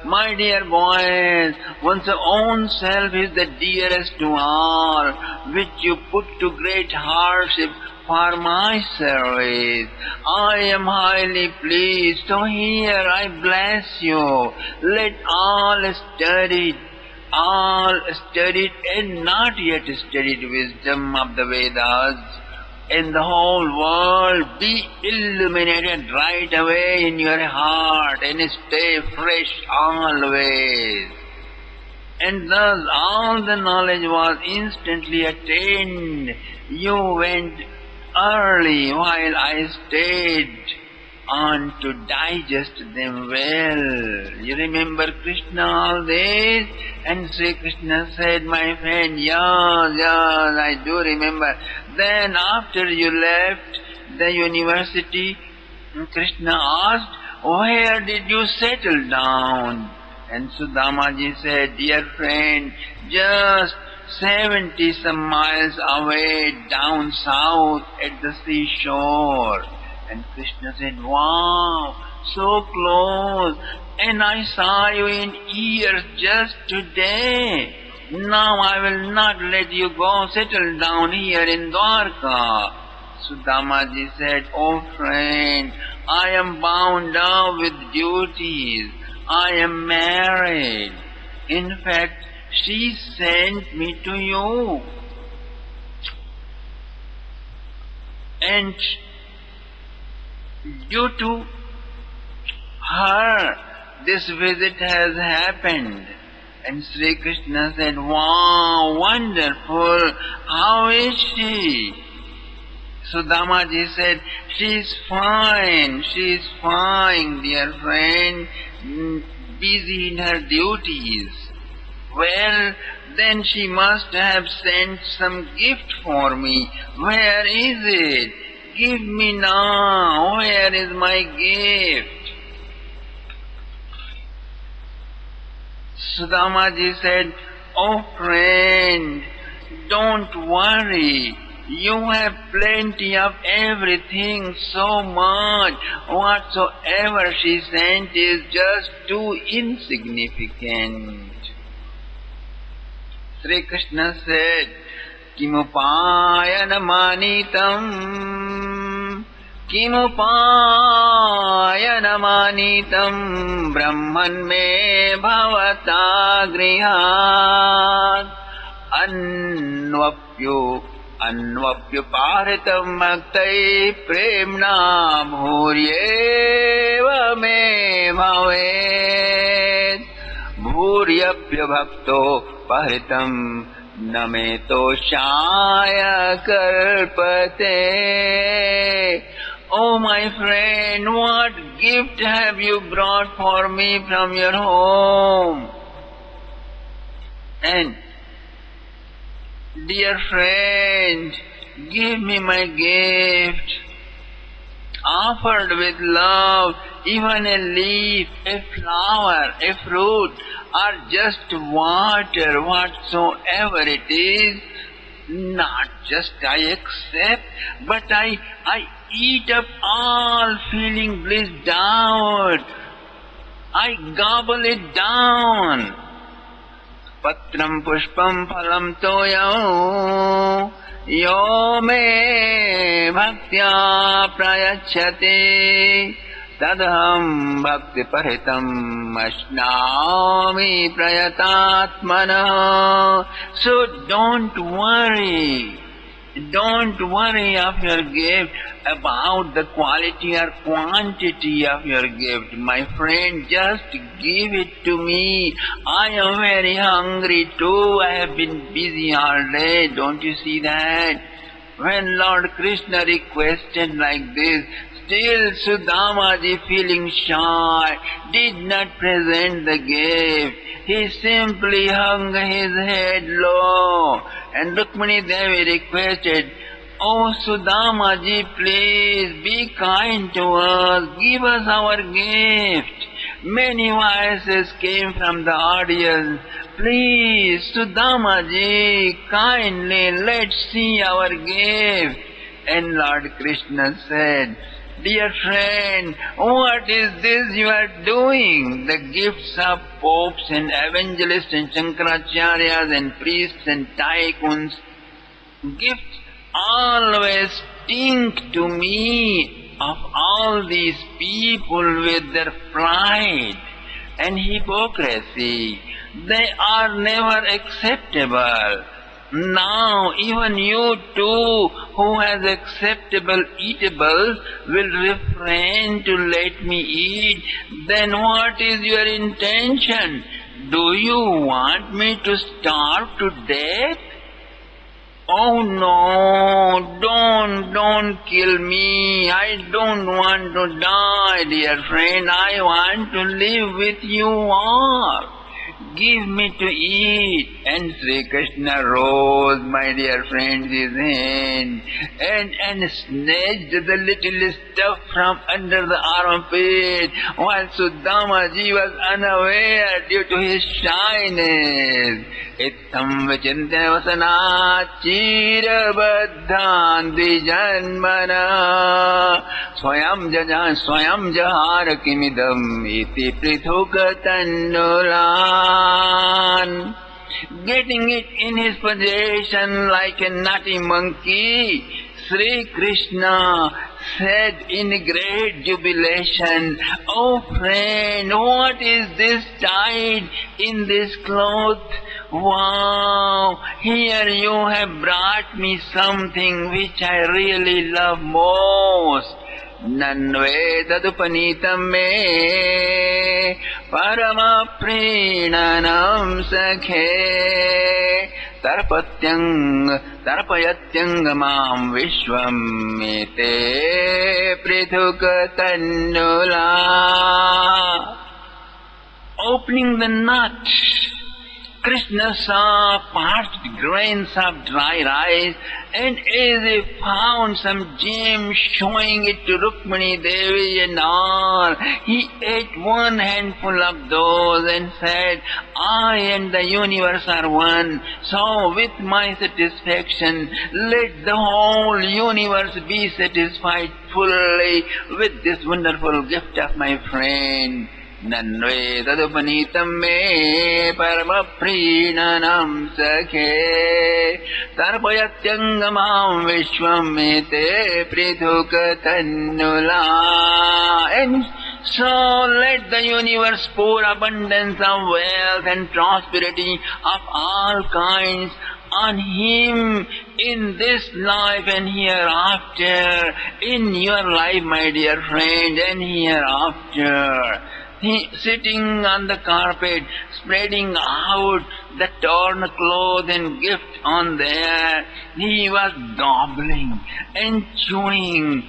My dear boys, one's own self is the dearest to all, which you put to great hardship for my service. I am highly pleased, so here I bless you. Let all studied and not yet studied wisdom of the Vedas and the whole world be illuminated right away in your heart and stay fresh always. And thus all the knowledge was instantly attained. You went early while I stayed on to digest them well. You remember Krishna all this? And Sri Krishna said, my friend, yes, I do remember. Then after you left the university, Krishna asked, where did you settle down? And Sudamaji said, dear friend, just 70 some miles away down south at the seashore. And Krishna said, wow, so close. And I saw you in years just today. Now I will not let you go settle down here in Dwarka. Sudamaji said, oh friend, I am bound up with duties. I am married. In fact, she sent me to you. And due to her, this visit has happened. And Sri Krishna said, wow, wonderful. How is she? Sudamaji said, she is fine, dear friend, busy in her duties. Well, then she must have sent some gift for me. Where is it? Give me now. Where is my gift? Sudamaji said, oh friend, don't worry. You have plenty of everything, so much. Whatsoever she sent is just too insignificant. Sri Krishna said, Kimupayana manitam brahman me bhavata grihat anvapyu paritam bhaktai premna bhuryeva me bhavet bhuryapya bhakto paritam Name toshaya kalpate. Oh my friend, what gift have you brought for me from your home? And, dear friend, give me my gift. Offered with love, even a leaf, a flower, a fruit, or just water, whatsoever it is, not just I accept, but I eat up all feeling blissed out. I gobble it down. Patram pushpam phalam toyam yo me bhaktya prayachyate tadham bhakti paritam ashnami prayatatmana. So don't worry of your gift, about the quality or quantity of your gift. My friend, just give it to me. I am very hungry too. I have been busy all day. Don't you see that? When Lord Krishna requested like this, still Sudamaji, feeling shy, did not present the gift. He simply hung his head low, and Rukmini Devi requested, "Oh Sudamaji, please be kind to us, give us our gift." Many voices came from the audience. "Please, Sudamaji, kindly let's see our gift." And Lord Krishna said, "Dear friend, what is this you are doing? The gifts of popes and evangelists and Shankaracharyas and priests and tycoons, gifts always stink to me of all these people with their pride and hypocrisy. They are never acceptable. Now even you too, who has acceptable eatables, will refrain to let me eat. Then what is your intention? Do you want me to starve to death? Oh no, don't kill me. I don't want to die, dear friend. I want to live with you all. Give me to eat." And Sri Krishna rose, my dear friend, his hand and snatched the little stuff from under the armpit, while Sudamaji was unaware due to his shyness. Ittam vichintya vasana chirabaddhan dvijanmana swayam jahar kimidam iti prithukatannulan. Getting it in his possession like a naughty monkey, Sri Krishna said in great jubilation, "Oh friend, what is this tied in this cloth? Wow, here you have brought me something which I really love most. Nanve tadupanitam me parama prinanam sakhe tarpayatyang mam vishvam mete prithukatanula." Opening the nut, Krishna saw parched grains of dry rice, and as he found some gems, showing it to Rukmini Devi and all, he ate one handful of those and said, "I and the universe are one, so with my satisfaction, let the whole universe be satisfied fully with this wonderful gift of my friend. Nanve tadupanitam me paramapreenanam sakhe tarpayatyangamam vishvam mete prithukatanula." And so let the universe pour abundance of wealth and prosperity of all kinds on him in this life and hereafter, in your life, my dear friend, and hereafter. He sitting on the carpet, spreading out the torn cloth and gift on there. He was gobbling and chewing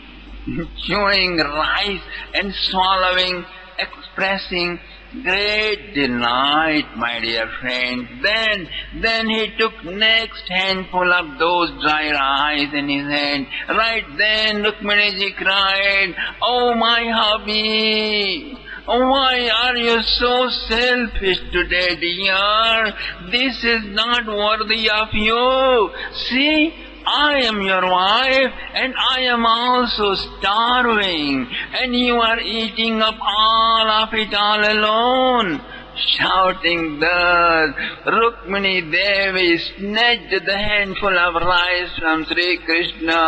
rice and swallowing, expressing great delight, my dear friend. Then he took next handful of those dry rice in his hand. Right then Rukminiji cried, "Oh my hubby, why are you so selfish today, dear? This is not worthy of you. See, I am your wife and I am also starving, and you are eating up all of it all alone." Shouting thus, Rukmini Devi snatched the handful of rice from Sri Krishna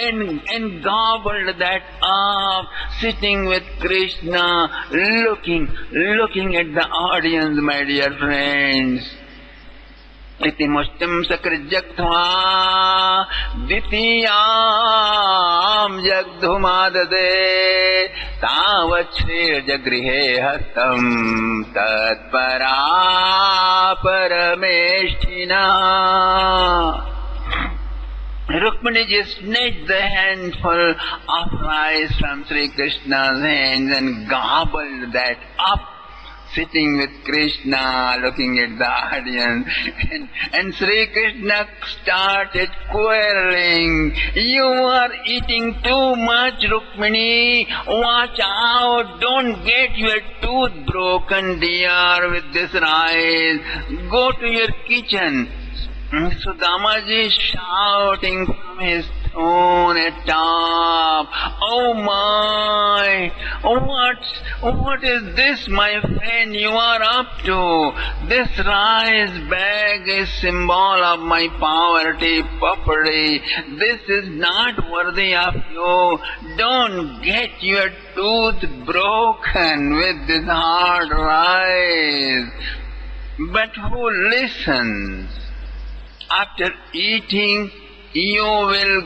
and gobbled that up, sitting with Krishna, looking at the audience, my dear friends. इति मुष्टिं सकृज्जग्ध्वा द्वितीयां जग्धुमाददे तावत् श्रीर्जगृहे हस्तं तत्परा परमेष्ठिना. Rukminiji snatched the handful of rice from Sri Krishna's hands and gobbled that up, sitting with Krishna, looking at the audience, and Sri Krishna started quarreling. "You are eating too much, Rukmini. Watch out, don't get your tooth broken, dear, with this rice. Go to your kitchen." Sudamaji shouting from his throne at top, "Oh my! What is this, my friend, you are up to? This rice bag is symbol of my poverty, property. This is not worthy of you. Don't get your tooth broken with this hard rice." But who listens? After eating, you will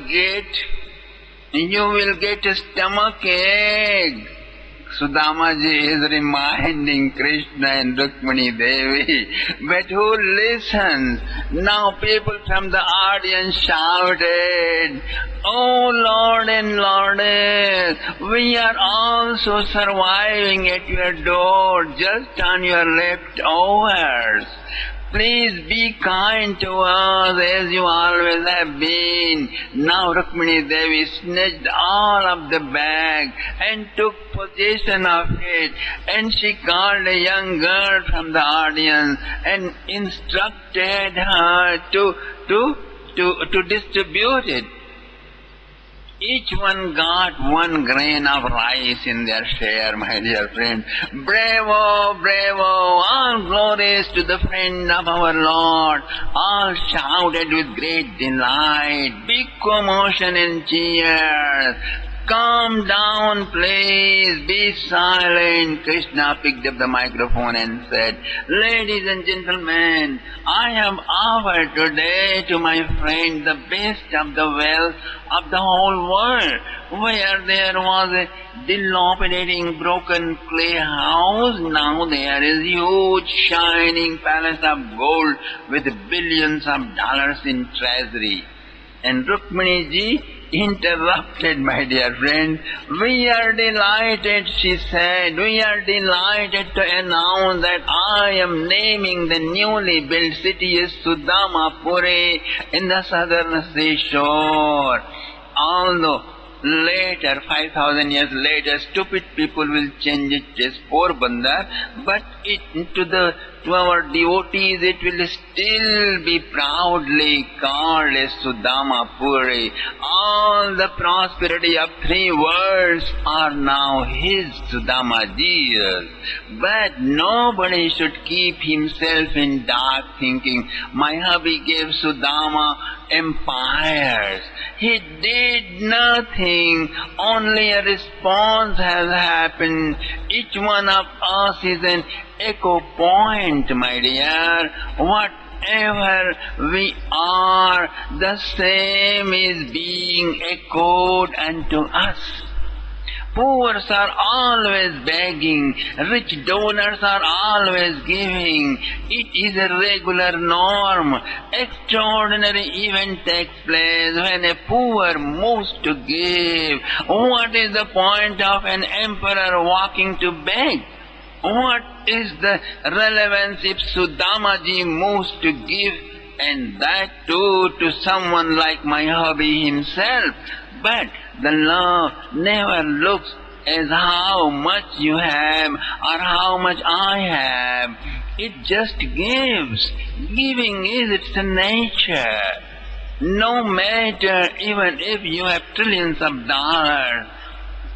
get a stomach ache. Sudamaji is reminding Krishna and Rukmini Devi. But who listens? Now people from the audience shouted, "Oh Lord and Lordess, we are also surviving at your door, just on your leftovers. Please be kind to us as you always have been." Now Rukmini Devi snatched all of the bag and took possession of it, and she called a young girl from the audience and instructed her to distribute it. Each one got 1 grain of rice in their share, my dear friend. "Bravo, bravo, all glories to the friend of our Lord." All shouted with great delight, big commotion and cheers. "Calm down, please, be silent." Krishna picked up the microphone and said, "Ladies and gentlemen, I have offered today to my friend the best of the wealth of the whole world. Where there was a dilapidating broken clay house, now there is huge shining palace of gold with billions of dollars in treasury." And Rukmini ji interrupted, my dear friend. "We are delighted," she said, "we are delighted to announce that I am naming the newly built city as Sudamapuri in the southern seashore. Although later, 5,000 years later, stupid people will change it as Porbandar, but to our devotees it will still be proudly called as Sudamapuri. All the prosperity of 3 worlds are now his, Sudamaji's. But nobody should keep himself in dark thinking, 'My hubby gave Sudama empires.' He did nothing, only a response has happened. Each one of us is an echo point, my dear. Whatever we are, the same is being echoed unto us. Poor are always begging, rich donors are always giving. It is a regular norm. Extraordinary event takes place when a poor moves to give. What is the point of an emperor walking to beg? What is the relevance if Sudamaji moves to give, and that too to someone like my hubby himself? But the law never looks as how much you have or how much I have. It just gives. Giving is its nature. No matter even if you have trillions of dollars,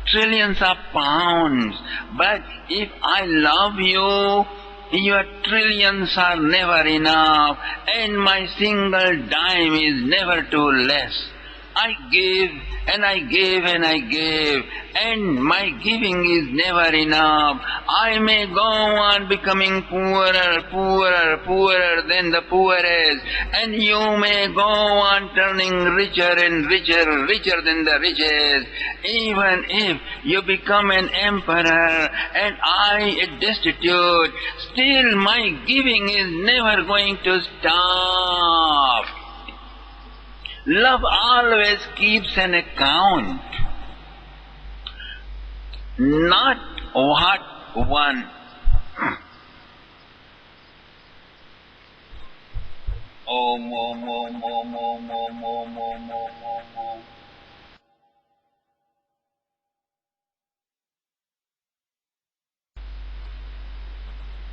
trillions of pounds, but if I love you, your trillions are never enough, and my single dime is never too less. I give and I give and I give, and my giving is never enough. I may go on becoming poorer than the poorest, and you may go on turning richer and richer than the richest. Even if you become an emperor and I a destitute, still my giving is never going to stop. Love always keeps an account, not what one Om, om, om, om, om, om, om, om, om, om.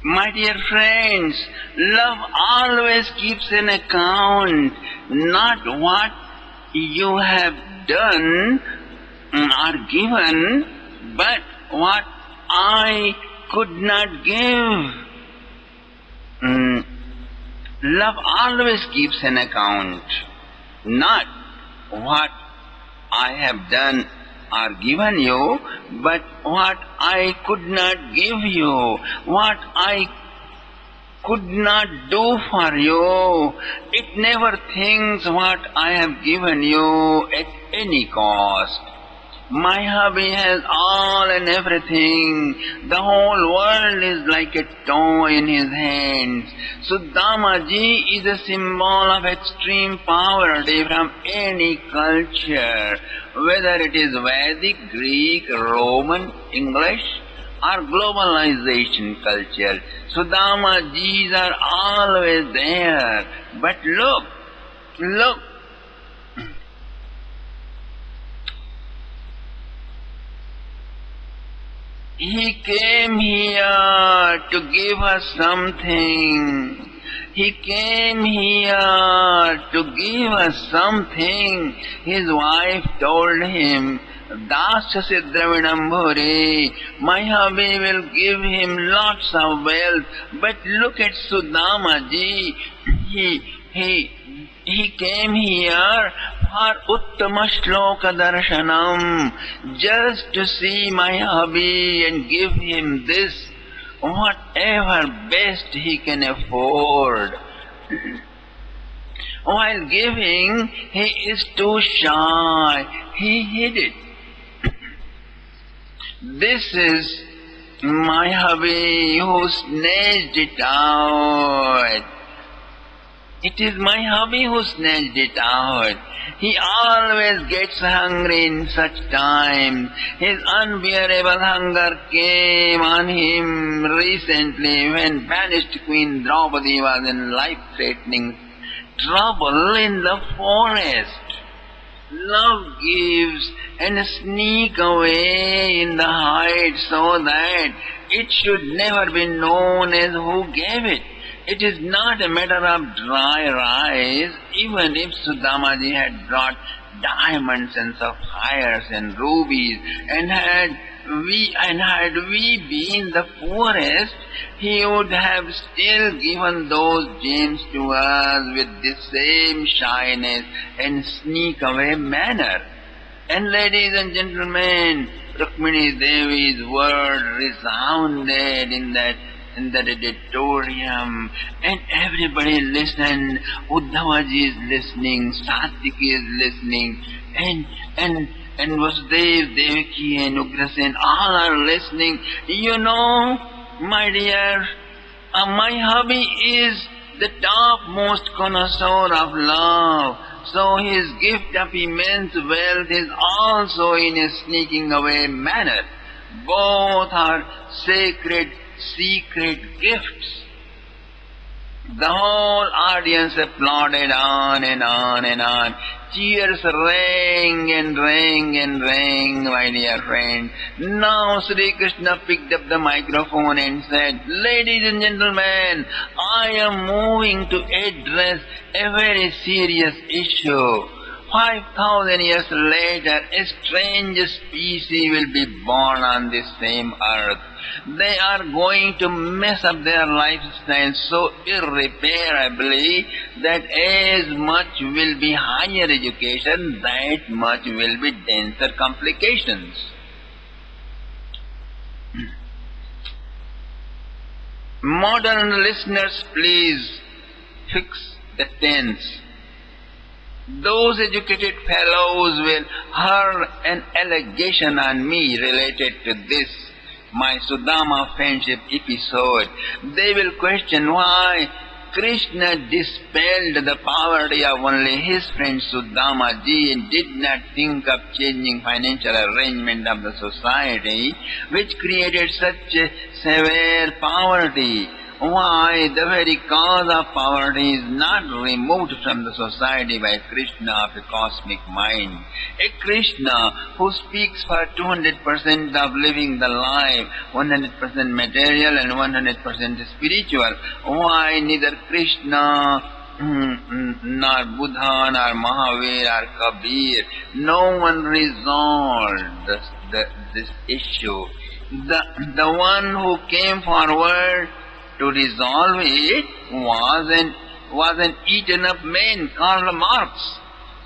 My dear friends, love always keeps an account, not what you have done or given, but what I could not give. Love always keeps an account, not what I have done or given you, but what I could not give you, what I could not do for you. It never thinks what I have given you at any cost. My hubby has all and everything. The whole world is like a toy in his hands. Sudamaji is a symbol of extreme poverty from any culture, whether it is Vedic, Greek, Roman, English, or globalization culture. Sudamajis are always there. But look, he came here to give us something. He came here to give us something. His wife told him, Dasya Dravidambhuri, my hubby will give him lots of wealth. But look at Sudamaji. He came here for Uttama Shloka Darshanam, just to see my hubby and give him this, whatever best he can afford. While giving, he is too shy. He hid it. This is my hubby who snatched it out. It is my hubby who snatched it out. He always gets hungry in such times. His unbearable hunger came on him recently when banished Queen Draupadi was in life-threatening trouble in the forest. Love gives and sneak away in the hide so that it should never be known as who gave it. It is not a matter of dry rice. Even if Sudamaji had brought diamonds and sapphires and rubies, and had we been the poorest, he would have still given those gems to us with the same shyness and sneak away manner. And ladies and gentlemen, Rukmini Devi's word resounded in that auditorium, and everybody listened. Uddhavaji is listening, Satiki is listening, and and Vasudev, Devaki and Ugrasen all are listening. You know, my dear, my hubby is the topmost connoisseur of love. So his gift of immense wealth is also in a sneaking away manner. Both are sacred, secret gifts. The whole audience applauded on and on and on. Cheers rang and rang and rang, my dear friend. Now Sri Krishna picked up the microphone and said, "Ladies and gentlemen, I am moving to address a very serious issue. 5,000 years later, a strange species will be born on this same earth. They are going to mess up their lifestyle so irreparably that as much will be higher education, that much will be denser complications." Modern listeners, please fix the tense. Those educated fellows will hurl an allegation on me related to this, my Sudama friendship episode. They will question why Krishna dispelled the poverty of only his friend Sudamaji and did not think of changing financial arrangement of the society, which created such a severe poverty. Why the very cause of poverty is not removed from the society by Krishna of a cosmic mind. A Krishna who speaks for 200% of living the life, 100% material and 100% spiritual. Why neither Krishna nor Buddha nor Mahavir or Kabir, no one resolved this issue. The one who came forward to resolve it was an eaten-up man, Karl Marx,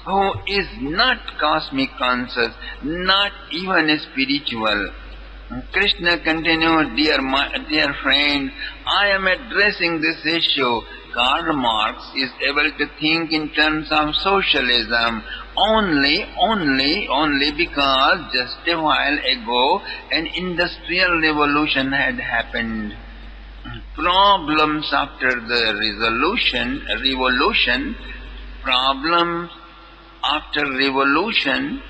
who is not cosmic conscious, not even spiritual. Krishna continued, dear friend, I am addressing this issue. Karl Marx is able to think in terms of socialism only because just a while ago an industrial revolution had happened. Problems after the problems after revolution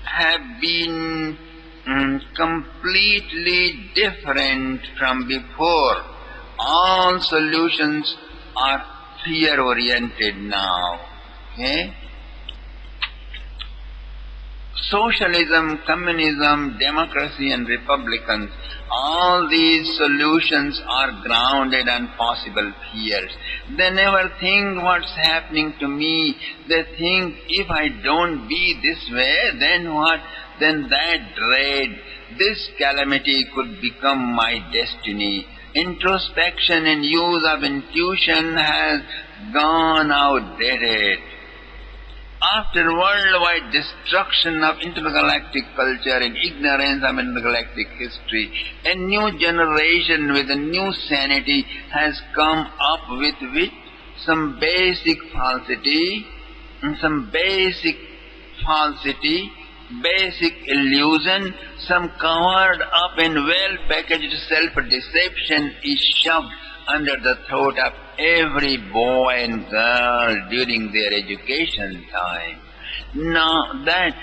have been completely different from before. All solutions are fear-oriented now. Okay? Socialism, communism, democracy and republicans, all these solutions are grounded on possible fears. They never think what's happening to me. They think if I don't be this way, then what? Then that dread, this calamity could become my destiny. Introspection and use of intuition has gone outdated. After worldwide destruction of intergalactic culture and ignorance of intergalactic history, a new generation with a new sanity has come up with some basic falsity, basic illusion, some covered up and well-packaged self-deception is shoved under the throat of every boy and girl during their education time. Now that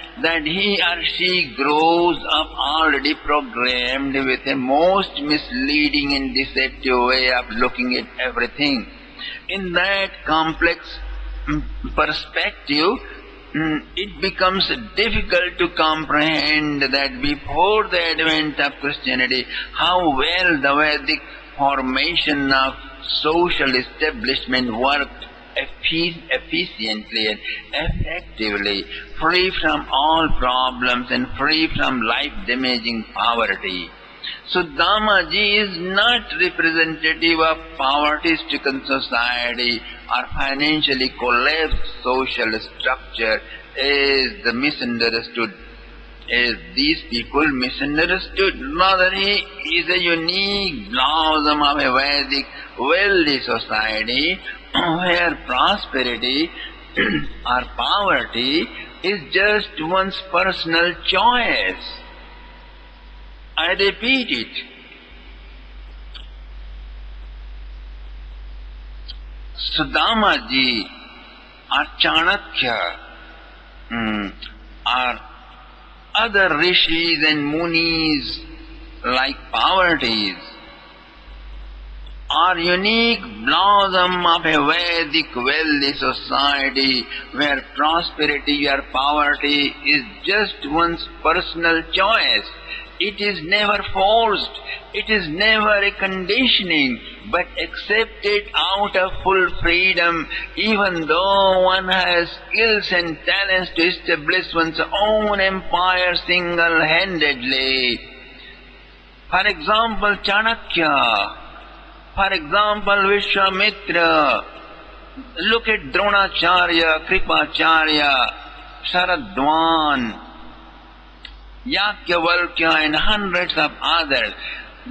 he or she grows up already programmed with a most misleading and deceptive way of looking at everything. In that complex perspective, it becomes difficult to comprehend that before the advent of Christianity, how well the Vedic formation of social establishment worked efficiently and effectively, free from all problems and free from life-damaging poverty. Sudamaji is not representative of poverty-stricken society or financially collapsed social structure as these people misunderstood. Rather, he is a unique blossom of a Vedic wealthy society where prosperity or poverty is just one's personal choice. I repeat it. Sudamaji or Chanakya or other rishis and munis like Parvatis are unique blossom of a Vedic wealthy society where prosperity or poverty is just one's personal choice. It is never forced, it is never a conditioning, but accepted out of full freedom, even though one has skills and talents to establish one's own empire single-handedly. For example, Chanakya. For example, Vishwamitra. Look at Dronacharya, Kripacharya, Sharadwan, Yagyavallkya and hundreds of others.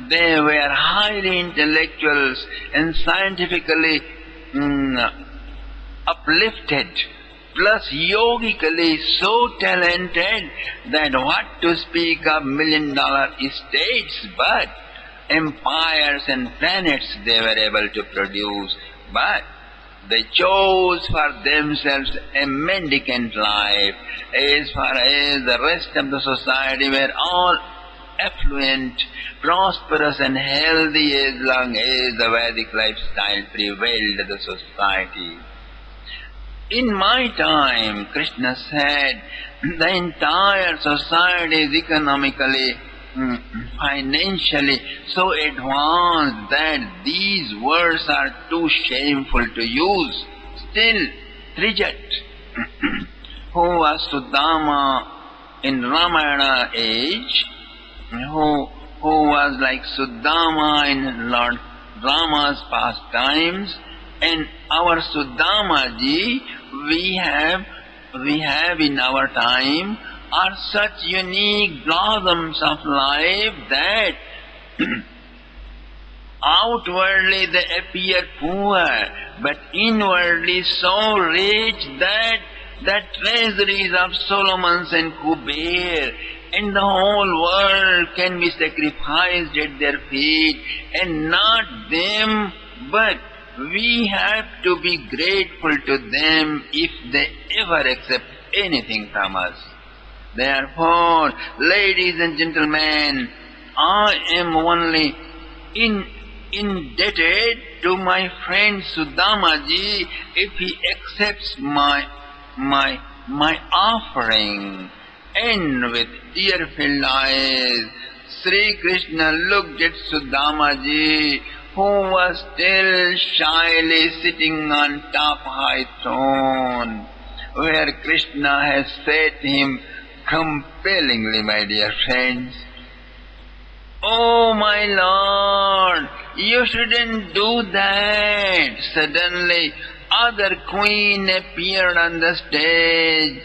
They were highly intellectuals and scientifically uplifted, plus yogically so talented that what to speak of million-dollar estates, but empires and planets they were able to produce. But they chose for themselves a mendicant life, as far as the rest of the society were all affluent, prosperous and healthy as long as the Vedic lifestyle prevailed in the society. In my time, Krishna said, the entire society is economically, financially so advanced that these words are too shameful to use. Still, Trijat, who was Sudama in Ramayana age, who was like Sudama in Lord Rama's pastimes, and our Sudamaji we have in our time are such unique blossoms of life that outwardly they appear poor, but inwardly so rich that the treasuries of Solomon and Kuber and the whole world can be sacrificed at their feet, and not them, but we have to be grateful to them if they ever accept anything from us. Therefore, ladies and gentlemen, I am only indebted to my friend Sudamaji if he accepts my offering. And with tear-filled eyes, Sri Krishna looked at Sudamaji, who was still shyly sitting on top high throne, where Krishna has set him compellingly, my dear friends. Oh my Lord, you shouldn't do that. Suddenly, other queen appeared on the stage.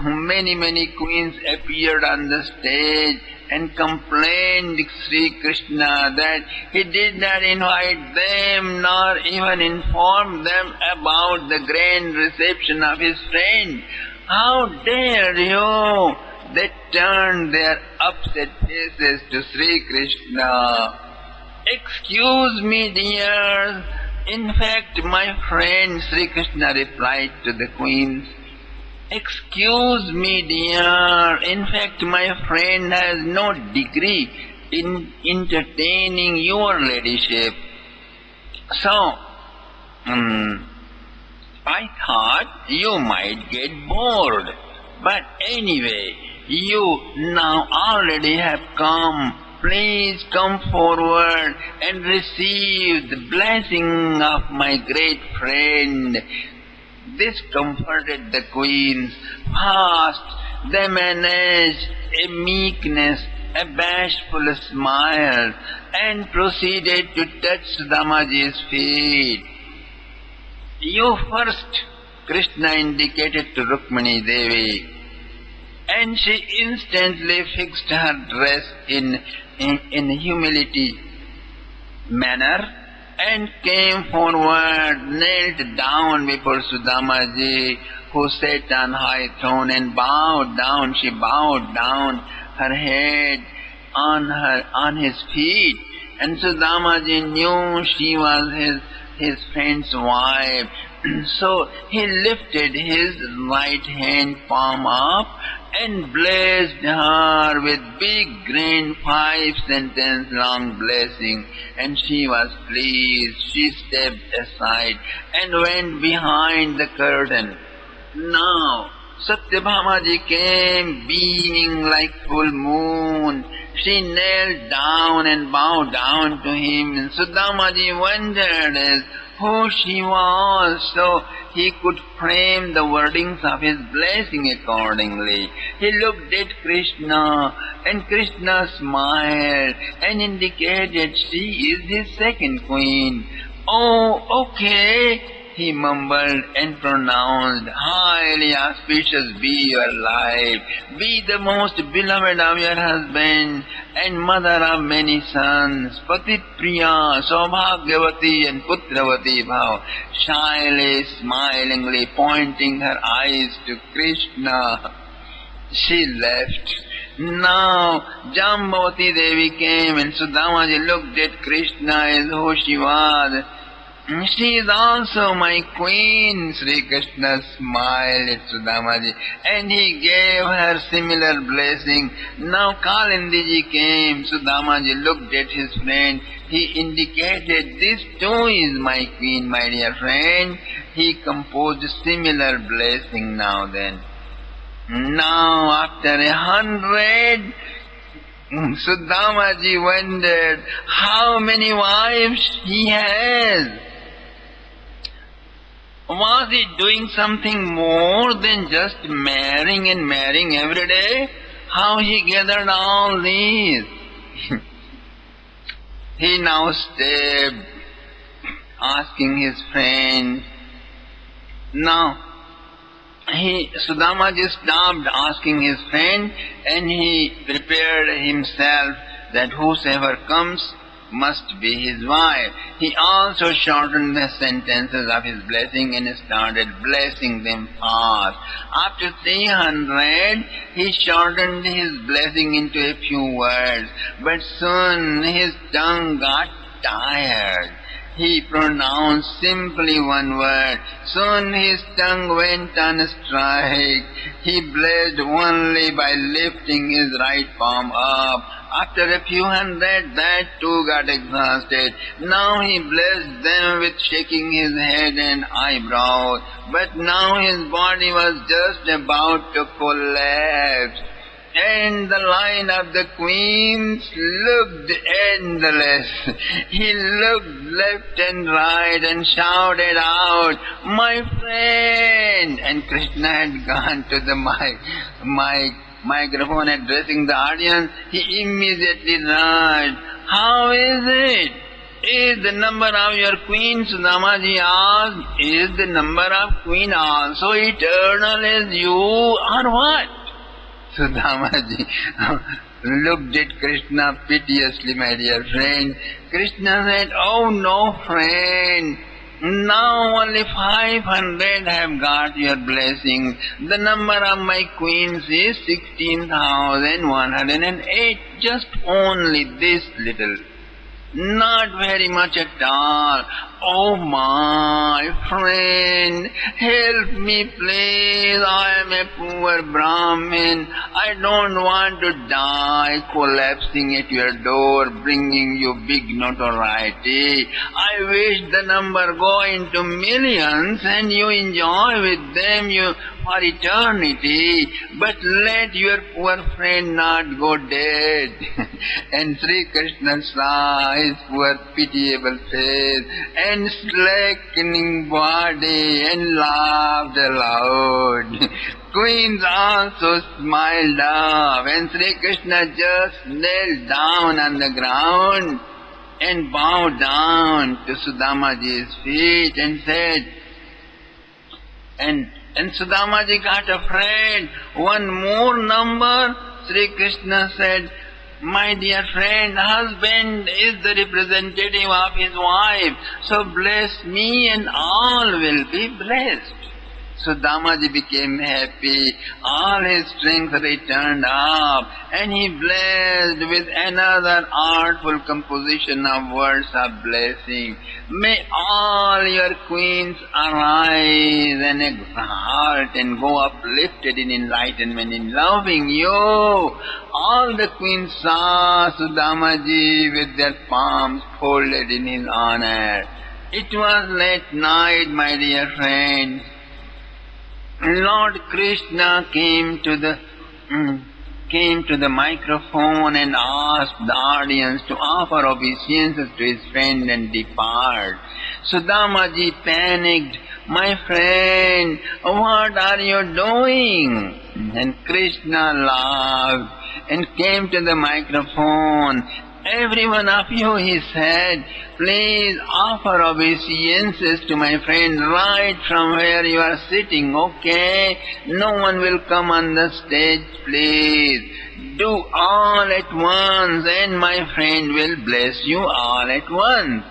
Many queens appeared on the stage and complained to Sri Krishna that he did not invite them nor even inform them about the grand reception of his friend. How dare you? They turned their upset faces to Sri Krishna. Excuse me, dear. In fact, my friend, Sri Krishna replied to the queens. Excuse me, dear. In fact, my friend has no degree in entertaining your ladyship. So, I thought you might get bored. But anyway, you now already have come. Please come forward and receive the blessing of my great friend. This comforted the queens. First, they managed a meekness, a bashful smile, and proceeded to touch Sudamaji's feet. You first, Krishna indicated to Rukmini Devi, and she instantly fixed her dress in humility manner and came forward, knelt down before Sudamaji, who sat on high throne, and bowed down. She bowed down her head on his feet, and Sudamaji knew she was his friend's wife. So he lifted his right hand palm up and blessed her with big, grand, 5-sentence long blessing. And she was pleased. She stepped aside and went behind the curtain. Now, Satyabhamaji came beaming like full moon. She knelt down and bowed down to him. And Sudamaji wondered as who she was, so he could frame the wordings of his blessing accordingly. He looked at Krishna, and Krishna smiled and indicated she is his second queen. Oh, okay, he mumbled and pronounced, highly auspicious be your life, be the most beloved of your husband, and mother of many sons, Patipriya, Saubhagyavati and Putravati bhav, shyly, smilingly pointing her eyes to Krishna. She left. Now Jambavati Devi came, and Sudamaji looked at Krishna as who she was. She is also my queen. Sri Krishna smiled at Sudamaji, and he gave her similar blessing. Now Kalindiji came. Sudamaji looked at his friend. He indicated, this too is my queen, my dear friend. He composed similar blessing now then. Now after 100, Sudamaji wondered how many wives he has. Was he doing something more than just marrying and marrying every day? How he gathered all these? He now stepped, asking his friend. Now, Sudamaji stopped asking his friend, and he prepared himself that whosoever comes must be his wife. He also shortened the sentences of his blessing and started blessing them fast. After 300, he shortened his blessing into a few words, but soon his tongue got tired. He pronounced simply one word. Soon his tongue went on strike. He blessed only by lifting his right palm up. After a few hundred, that too got exhausted. Now he blessed them with shaking his head and eyebrows. But now his body was just about to collapse. And the line of the queens looked endless. He looked left and right and shouted out, my friend! And Krishna had gone to the microphone addressing the audience. He immediately rushed, how is it? Is the number of your queen, Sudamaji asked, is the number of queen also eternal as you, or what? Sudamaji looked at Krishna piteously, my dear friend. Krishna said, oh no, friend. Now only 500 have got your blessings. The number of my queens is 16,108. Just only this little. Not very much at all. Oh my friend, help me please. I am a poor Brahmin. I don't want to die collapsing at your door, bringing you big notoriety. I wish the number go into millions and you enjoy with them for eternity. But let your poor friend not go dead. And Sri Krishna saw his poor pitiable face and slackening body and laughed aloud. Queens also smiled up, and Sri Krishna just knelt down on the ground and bowed down to Sudamaji's feet and said, and Sudamaji got afraid. One more number? Sri Krishna said, My dear friend, husband is the representative of his wife, so bless me and all will be blessed. Sudamaji became happy, all his strength returned up, and he blessed with another artful composition of words of blessing. May all your queens arise and exalt and go uplifted in enlightenment in loving you. All the queens saw Sudamaji with their palms folded in his honor. It was late night, my dear friends. Lord Krishna came to the microphone and asked the audience to offer obeisances to his friend and depart. Sudamaji panicked, "My friend, what are you doing?" And Krishna laughed and came to the microphone. "Every one of you," he said, "please offer obeisances to my friend right from where you are sitting, okay? No one will come on the stage, please. Do all at once and my friend will bless you all at once."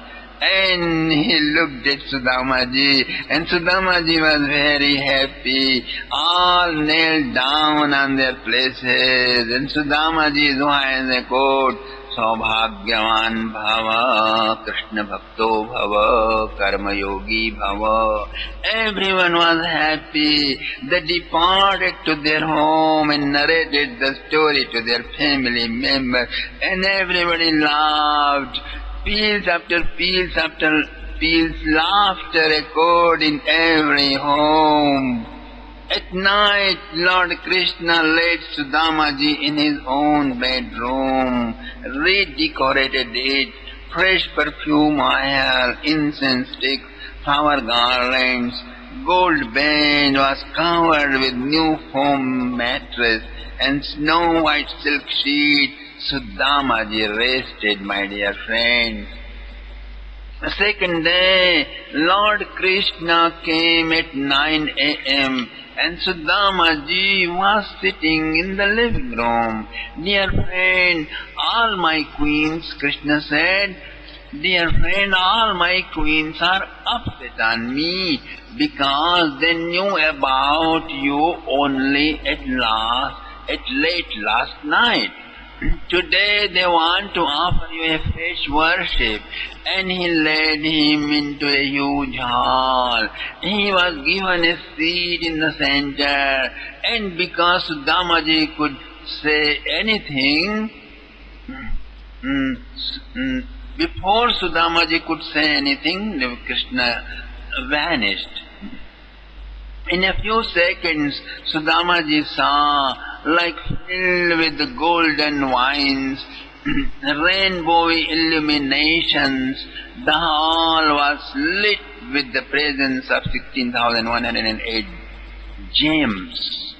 And he looked at Sudamaji, and Sudamaji was very happy. All knelt down on their places, and Sudamaji's voice echoed, "Saubhagyavan bhava, Krishna bhakto bhava, karma yogi bhava." Everyone was happy. They departed to their home and narrated the story to their family members, and everybody laughed. Peals after peals after peals, laughter echoed in every home. At night, Lord Krishna laid Sudamaji in his own bedroom, redecorated it, fresh perfume oil, incense sticks, flower garlands, gold band was covered with new foam mattress and snow white silk sheet. Sudamaji rested, my dear friends. The second day, Lord Krishna came at 9 a.m. and Sudamaji was sitting in the living room. "Dear friend, all my queens," Krishna said, "dear friend, all my queens are upset on me because they knew about you only at late last night. Today they want to offer you a fresh worship." And he led him into a huge hall. He was given a seat in the center, and because Sudamaji could say anything, before Sudamaji could say anything, Krishna vanished. In a few seconds, Sudamaji saw, like filled with the golden wines, rainbowy illuminations, the hall was lit with the presence of 16,108 gems.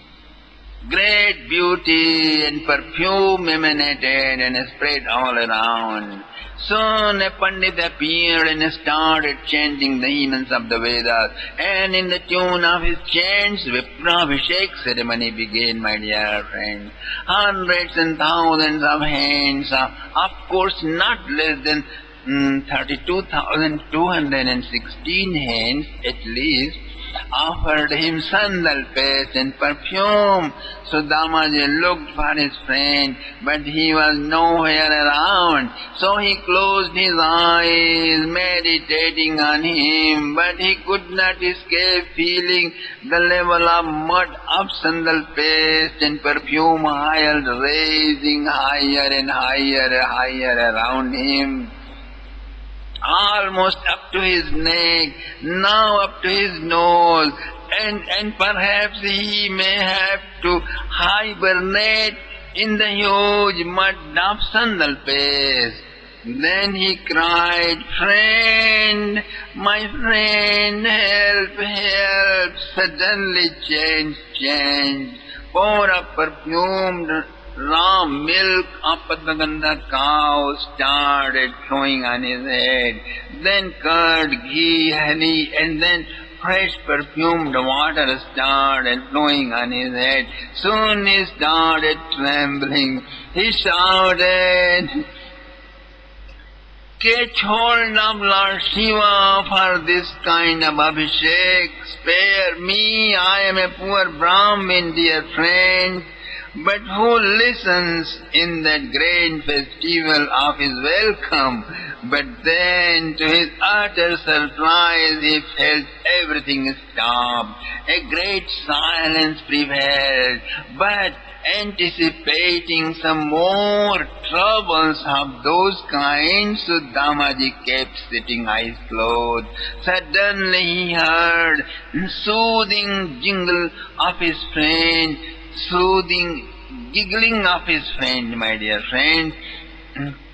Great beauty and perfume emanated and spread all around. Soon a Pandit appeared and started chanting the hymns of the Vedas, and in the tune of his chants, Viprabhishek ceremony began, my dear friends. Hundreds and thousands of hands, of course not less than 32,216 hands at least, offered him sandal paste and perfume. Sudamaji looked for his friend, but he was nowhere around. So he closed his eyes, meditating on him, but he could not escape feeling the level of mud of sandal paste and perfume oil rising higher and higher around him. Almost up to his neck, now up to his nose, and perhaps he may have to hibernate in the huge mud of sandal paste. Then he cried, "Friend, my friend, help, help!" Suddenly changed. Pour a perfumed raw milk of Padmagandha cow started flowing on his head. Then curd, ghee, honey, and then fresh perfumed water started flowing on his head. Soon he started trembling. He shouted, "Catch hold of Lord Shiva for this kind of abhishek. Spare me, I am a poor Brahmin, dear friend." But who listens in that great festival of his welcome? But then, to his utter surprise, he felt everything stopped. A great silence prevailed. But anticipating some more troubles of those kinds, Sudamaji kept sitting eyes closed. Suddenly he heard soothing jingle of his friend, soothing giggling of his friend, my dear friend.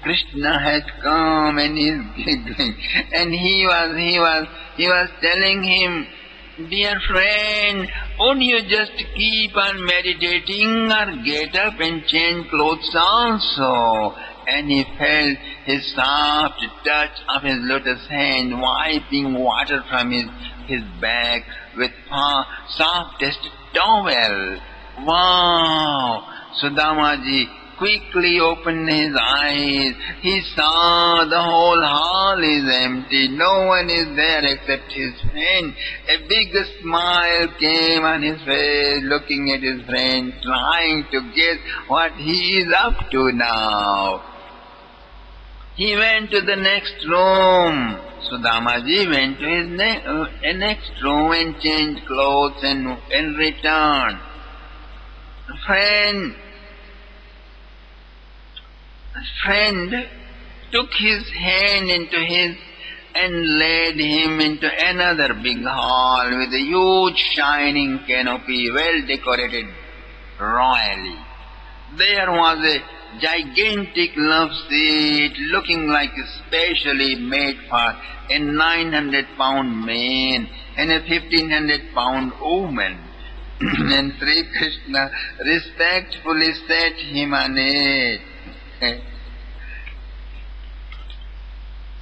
Krishna has come and he is giggling, and he was telling him, "Dear friend, would you just keep on meditating or get up and change clothes also?" And he felt his soft touch of his lotus hand wiping water from his back with softest towel. Wow! Sudamaji quickly opened his eyes. He saw the whole hall is empty. No one is there except his friend. A big smile came on his face, looking at his friend, trying to guess what he is up to now. He went to the next room. Sudamaji went to his next room and changed clothes and returned. Friend took his hand into his and led him into another big hall with a huge shining canopy, well decorated royally. There was a gigantic love seat looking like specially made for a 900-pound man and a 1,500-pound woman. And Sri Krishna respectfully set him on it.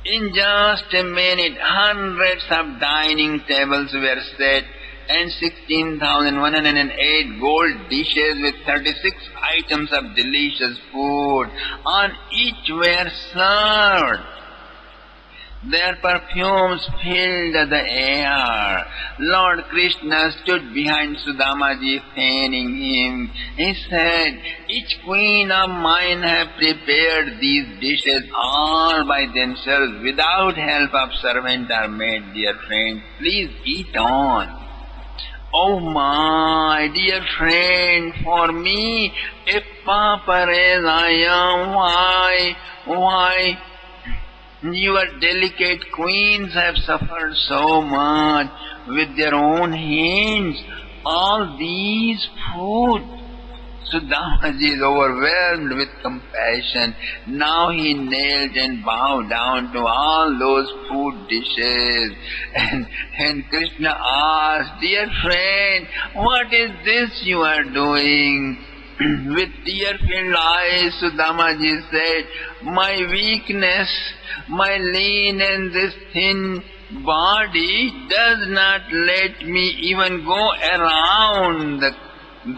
In just a minute, hundreds of dining tables were set, and 16,108 gold dishes with 36 items of delicious food on each were served. Their perfumes filled the air. Lord Krishna stood behind Sudamaji, fanning him. He said, "Each queen of mine have prepared these dishes all by themselves without help of servant or maid, dear friend. Please eat on." "Oh my dear friend, for me, a pauper as I am, why, your delicate queens have suffered so much with their own hands. All these food." Sudamaji is overwhelmed with compassion. Now he knelt and bowed down to all those food dishes. And Krishna asked, "Dear friend, what is this you are doing?" With tear-filled eyes, Sudamaji said, "My weakness, my lean and this thin body does not let me even go around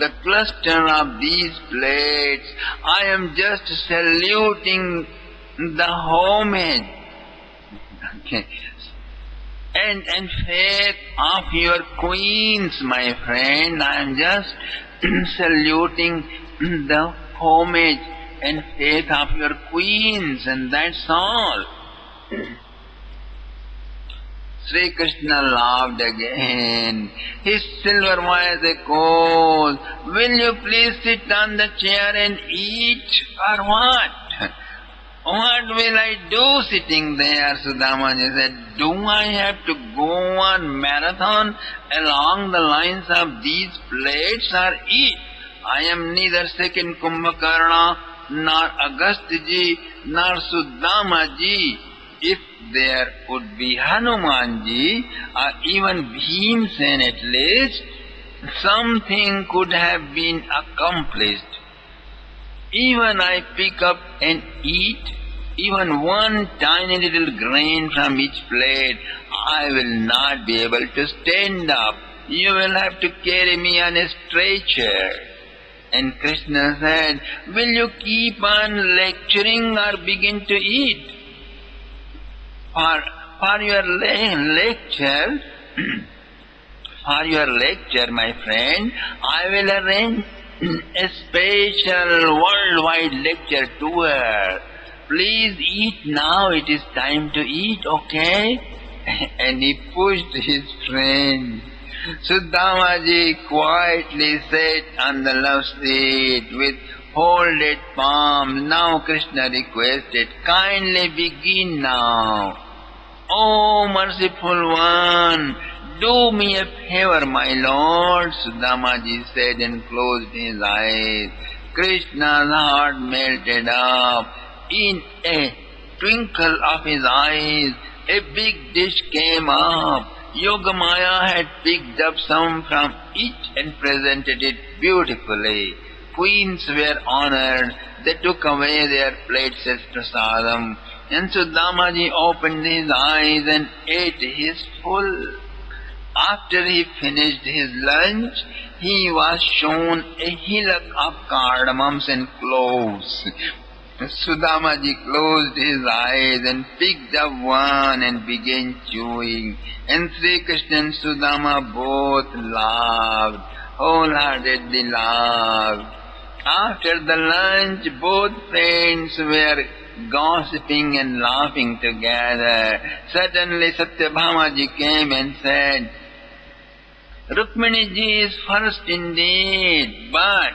the cluster of these plates. I am just saluting the homage and faith of your queens, my friend. I am just saluting the homage and faith of your queens, and that's all." Sri Krishna laughed again. His silver voice echoed, "Will you please sit on the chair and eat, or what?" "What will I do sitting there?" Sudamaji said. "Do I have to go on marathon along the lines of these plates or eat? I am neither second Kumbhakarna, nor Agastyaji, nor Sudamaji. If there would be Hanumanji, or even Bhimsen at least, something could have been accomplished. Even I pick up and eat even one tiny little grain from each plate, I will not be able to stand up. You will have to carry me on a stretcher. And Krishna said, will you keep on lecturing or begin to eat? For your lecture, for your lecture, my friend, I will arrange a special worldwide lecture tour. Please eat now, it is time to eat, okay? And he pushed his friend. Sudamaji quietly sat on the love seat with folded palms. Now Krishna requested, kindly begin now. Oh, merciful one, do me a favor, my lord, Sudamaji said and closed his eyes. Krishna's heart melted up. In a twinkle of his eyes, a big dish came up. Yogamaya had picked up some from each and presented it beautifully. Queens were honored. They took away their plates as prasadam. And Sudamaji opened his eyes and ate his full. After he finished his lunch, he was shown a hillock of cardamoms and cloves. Sudamaji closed his eyes and picked up one and began chewing. And Sri Krishna and Sudama both laughed, wholeheartedly laughed. After the lunch, both friends were gossiping and laughing together. Suddenly Satyabhamaji came and said, Rukmini ji is first indeed, but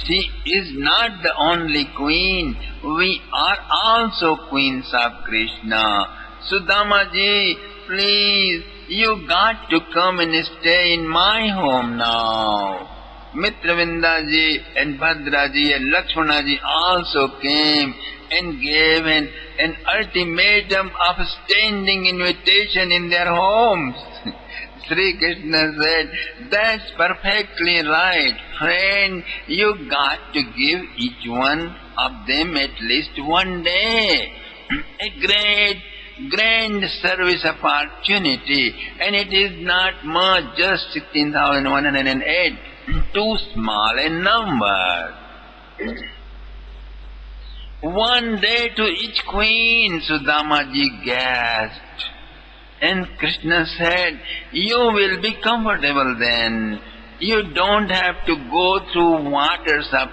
she is not the only queen. We are also queens of Krishna. Sudamaji, please, you got to come and stay in my home now. Mitravindaji and Bhadraji and Lakshmanaji also came and gave an ultimatum of standing invitation in their homes. Sri Krishna said, that's perfectly right, friend. You got to give each one of them at least one day. A grand service opportunity, and it is not much, just 16,108. Too small a number. One day to each queen, Sudamaji gasped. And Krishna said, you will be comfortable then. You don't have to go through waters of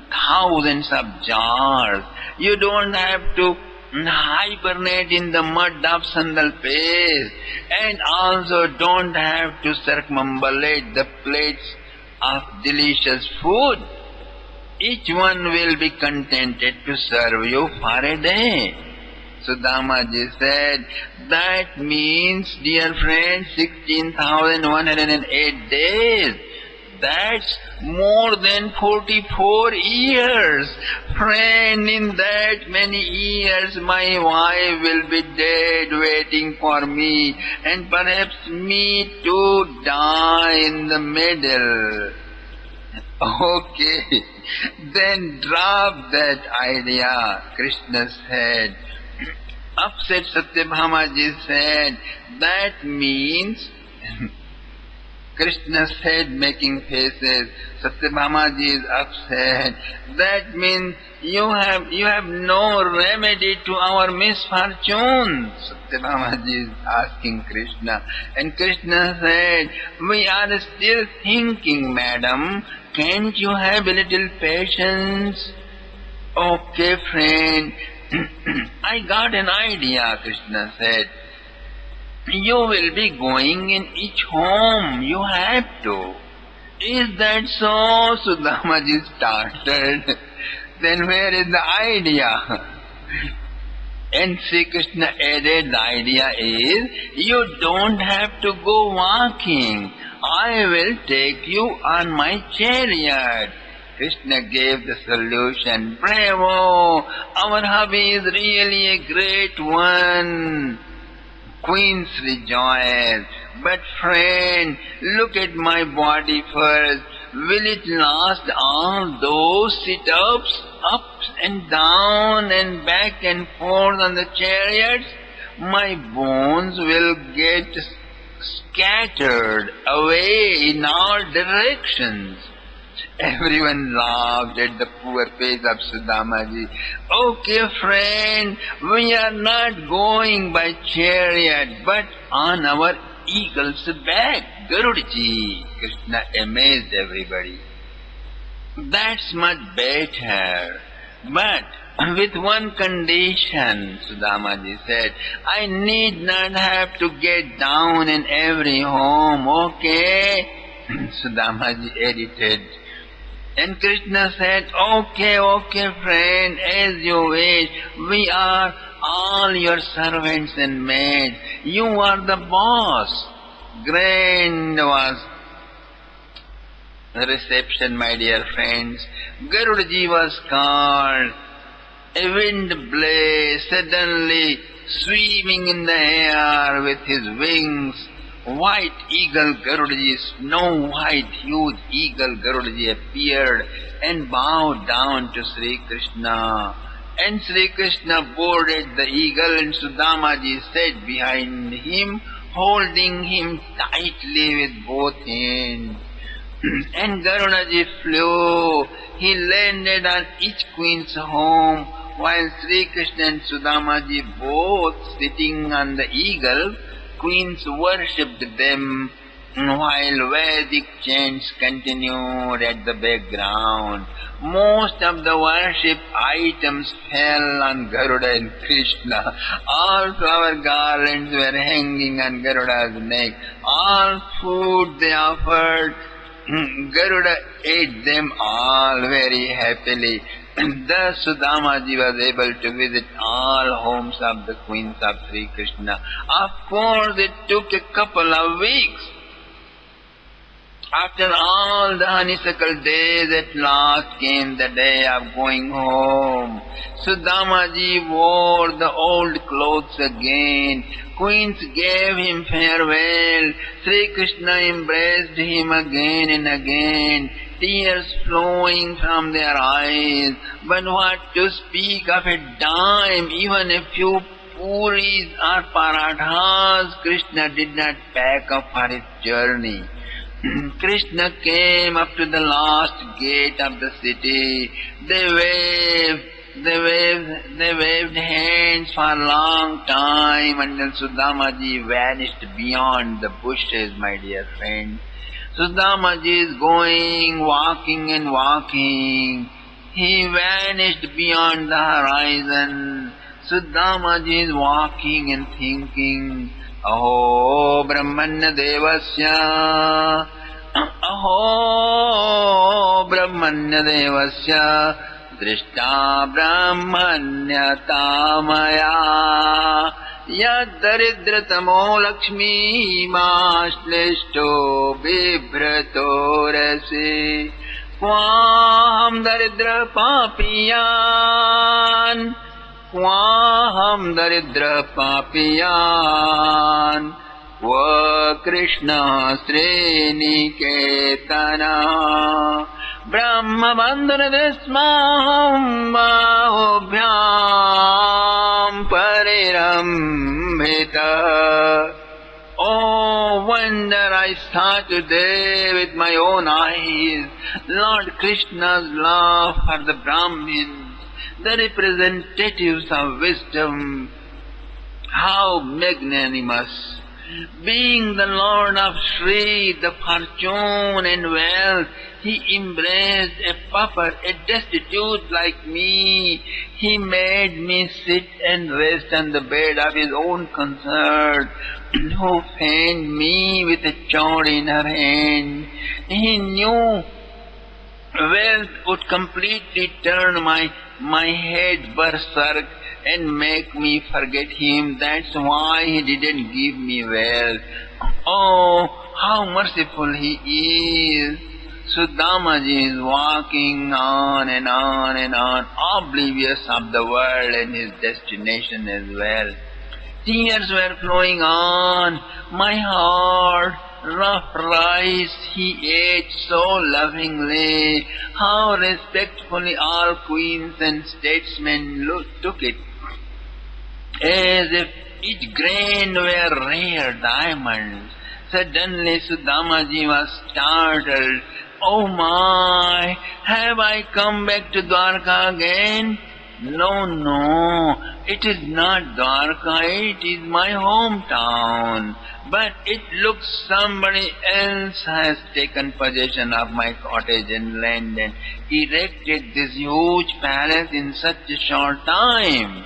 thousands of jars. You don't have to hibernate in the mud of sandal paste. And also don't have to circumambulate the plates of delicious food. Each one will be contented to serve you for a day. Sudamaji said, that means, dear friend, 16,108 days. That's more than 44 years. Friend, in that many years my wife will be dead waiting for me, and perhaps me too die in the middle. Okay, then drop that idea, Krishna said. Upset Satyabhamaji said, that means, Krishna said making faces, Satyabhamaji is upset, that means you have no remedy to our misfortunes. Satyabhamaji is asking Krishna, and Krishna said, we are still thinking, madam, can't you have a little patience? Okay, friend, I got an idea, Krishna said. You will be going in each home, you have to. Is that so? Sudamaji started. Then where is the idea? And Sri Krishna added, the idea is, you don't have to go walking. I will take you on my chariot. Krishna gave the solution. Bravo! Our hobby is really a great one. Queens rejoiced. But friend, look at my body first. Will it last all those sit-ups, up and down and back and forth on the chariots? my bones will get scattered away in all directions. Everyone laughed at the poor face of Sudamaji. Okay, friend, we are not going by chariot, but on our eagle's back, Garudaji. Krishna amazed everybody. That's much better. But with one condition, Sudamaji said, I need not have to get down in every home, okay? Sudamaji edited. And Krishna said, okay, friend, as you wish. We are all your servants and maids. You are the boss. Grand was the reception, my dear friends. Garudaji was called. A wind blazed, suddenly sweeping in the air with his wings. White eagle Garudaji, snow white huge eagle Garudaji appeared and bowed down to Sri Krishna. And Sri Krishna boarded the eagle and Sudamaji sat behind him, holding him tightly with both hands. And Garudaji flew. He landed on each queen's home, while Sri Krishna and Sudamaji both sitting on the eagle. Queens worshipped them, while Vedic chants continued at the background. Most of the worship items fell on Garuda and Krishna. All flower garlands were hanging on Garuda's neck. All food they offered, Garuda ate them all very happily. Thus Sudamaji was able to visit all homes of the queens of Sri Krishna. Of course, it took a couple of weeks. After all the honeysuckle days, at last came the day of going home. Sudamaji wore the old clothes again. Queens gave him farewell. Sri Krishna embraced him again and again, tears flowing from their eyes. But what to speak of a dime, even a few puris or parathas, Krishna did not pack up for his journey. Krishna came up to the last gate of the city. They waved hands for a long time until Sudamaji vanished beyond the bushes, my dear friend. Sudamaji is going, walking and walking. He vanished beyond the horizon. Sudamaji is walking and thinking, Aho Brahmanya Devasya, Aho Brahmanya Devasya, Drishta Brahmanya Tamaya, Yadaridratamo Lakshmi Mashlishto Bibhrato Rasi, Kwaham Daridra Papiyan, Kwaham Daridra Papiyan, Kwa Krishna Sriniketana, Brahma Bandhana Vismaham Bahubhyam Parirambhita. Oh, wonder I saw today with my own eyes Lord Krishna's love for the Brahmins, the representatives of wisdom. How magnanimous! Being the Lord of Shri, the fortune and wealth, He embraced a pauper, a destitute like me. He made me sit and rest on the bed of His own concert, who fanned me with a chord in her hand. He knew wealth would completely turn my head berserk and make me forget Him. That's why He didn't give me wealth. Oh, how merciful He is! Sudamaji is walking on and on and on, oblivious of the world and his destination as well. Tears were flowing on. My heart, rough rice he ate so lovingly. How respectfully all queens and statesmen took it, as if each grain were rare diamonds. Suddenly Sudamaji was startled. Oh my, have I come back to Dwarka again? No, no, it is not Dwarka, it is my hometown. But it looks somebody else has taken possession of my cottage and land and erected this huge palace in such a short time.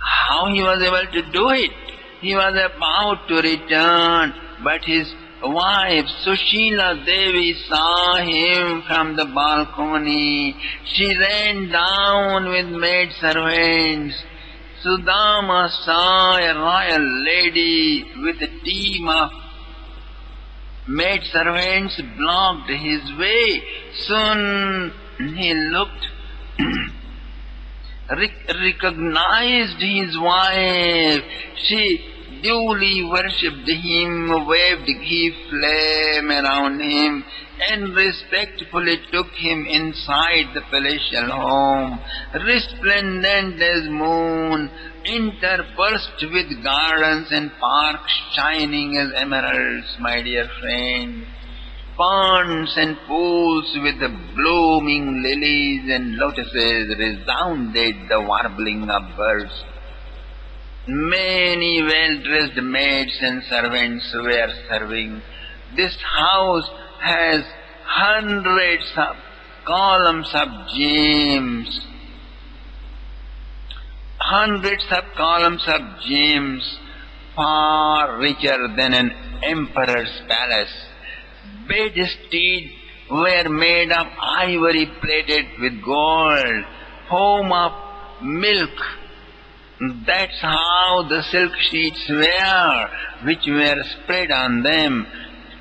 How he was able to do it? He was about to return, but his wife Sushila Devi saw him from the balcony. She ran down with maid servants. Sudama saw a royal lady with a team of maid servants blocked his way. Soon he looked, recognized his wife. She duly worshipped him, waved ghee flame around him, and respectfully took him inside the palatial home, resplendent as moon, interspersed with gardens and parks shining as emeralds, my dear friend. Ponds and pools with the blooming lilies and lotuses resounded the warbling of birds. Many well-dressed maids and servants were serving. This house has hundreds of columns of gems. Hundreds of columns of gems, far richer than an emperor's palace. Bedsteads were made of ivory plated with gold, foam of milk. That's how the silk sheets were, which were spread on them.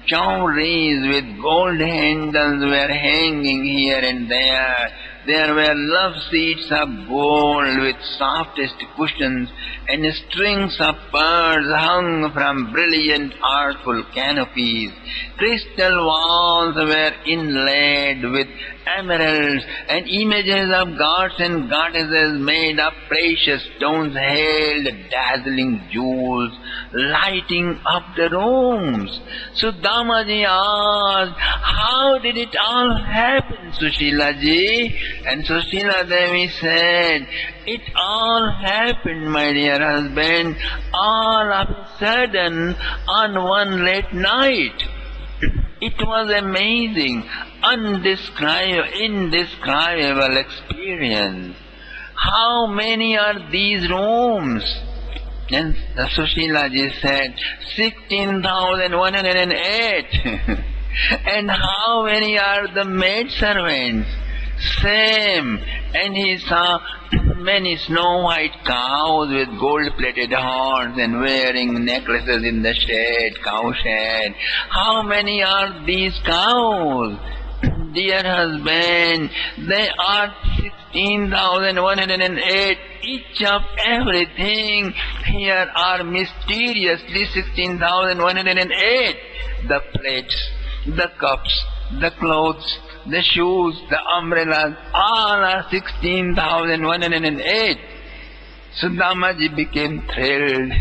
Chowries with gold handles were hanging here and there. There were love seats of gold with softest cushions, and strings of pearls hung from brilliant artful canopies. Crystal walls were inlaid with emeralds, and images of gods and goddesses made of precious stones held dazzling jewels, lighting up the rooms. Sudamaji asked, how did it all happen, Sushila-ji? And Sushila Devi said, it all happened, my dear husband, all of a sudden on one late night. It was amazing, indescribable experience. How many are these rooms? And Sushila-ji said, 16,108. And how many are the maid servants? Same. And he saw many snow-white cows with gold-plated horns and wearing necklaces in the cow shed. How many are these cows? Dear husband, they are 16,108, each of everything. Here are mysteriously 16,108. The plates, the cups, the clothes, the shoes, the umbrellas, all are 16,108. Sudamaji became thrilled.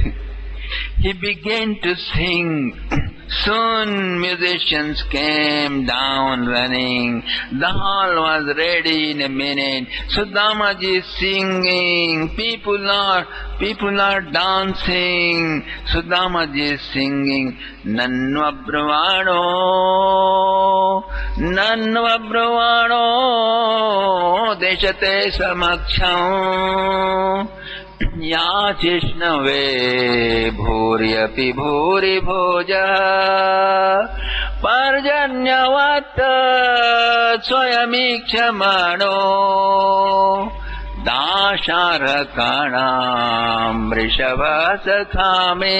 He began to sing. Soon musicians came down running. The hall was ready in a minute. Sudamaji is singing. People are dancing. Sudamaji is singing. Nanva bruvano, deshate samaksham. Ya Chishnave Bhuryapi Bhuri Bhoja Parjanyavat Swayamikchamano Dasharakana Vrishavasakame.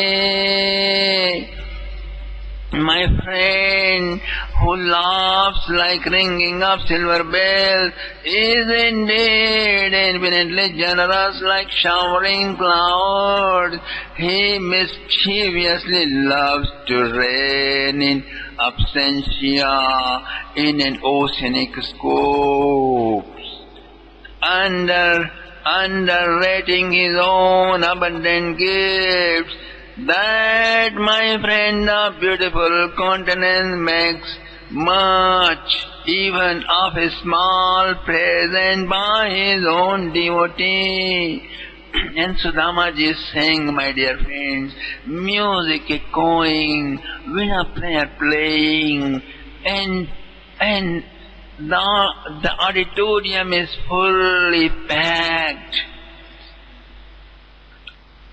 My friend who laughs like ringing of silver bells is indeed infinitely generous like showering clouds. He mischievously loves to reign in absentia in an oceanic scope. Under underrating his own abundant gifts. That, my friend, the beautiful countenance makes much even of a small present by his own devotee. And Sudamaji is saying, my dear friends, music echoing, veena player playing, and the auditorium is fully packed.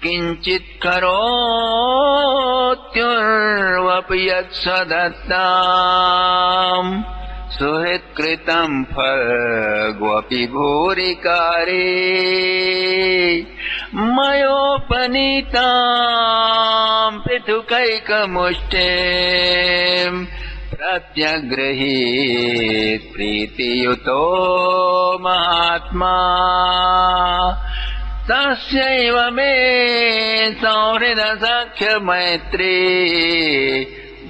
Kinchit karotyurvapi yat sadattam suhit kritam phagvapi bhurikare mayopanitam prithukaikamushtem pratyagrahit pritiyuto mahatma tasyaiva me saurida sakhya maitri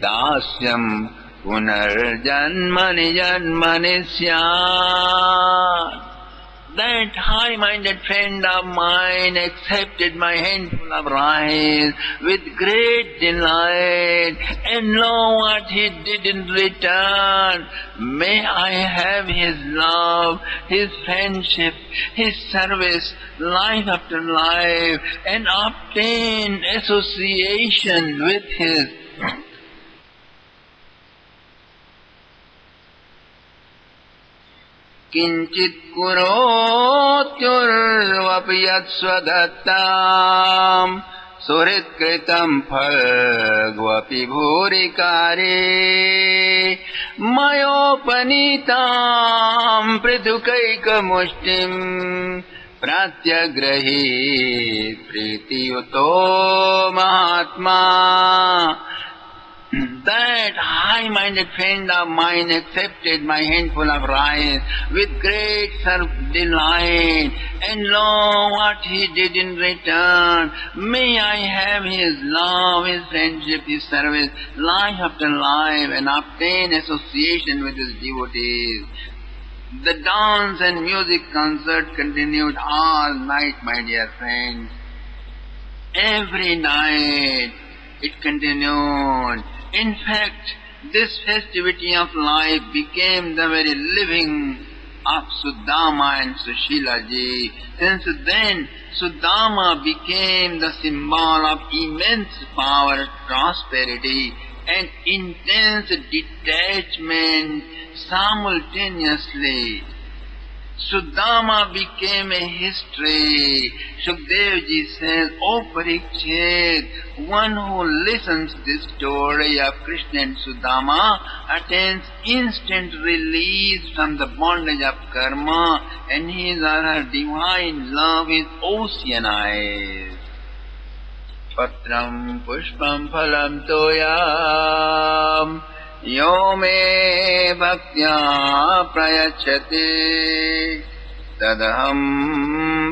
dasyam punarjanmani janmani syat. That high-minded friend of mine accepted my handful of rice with great delight, and lo, what he did in return. May I have his love, his friendship, his service, life after life, and obtain association with his Kinchit kurotyurvapi yat swadattam surit kritam phagvapi bhurikare mayopanitam prithukaikamushtim pratyagrahit pritiyuto mahatma. That high-minded friend of mine accepted my handful of rice with great self-delight, and lo, what he did in return. May I have his love, his friendship, his service, life after life, and obtain association with his devotees. The dance and music concert continued all night, my dear friends. Every night it continued. In fact, this festivity of life became the very living of Sudama and Sushila ji. Since then, Sudama became the symbol of immense power, prosperity, and intense detachment simultaneously. Sudama became a history. Shukdev ji says, O Parikshit, one who listens to this story of Krishna and Sudama attains instant release from the bondage of karma, and his or her divine love is oceanized. Patram pushpam phalam toyam yo me bhaktya prayachate tadaham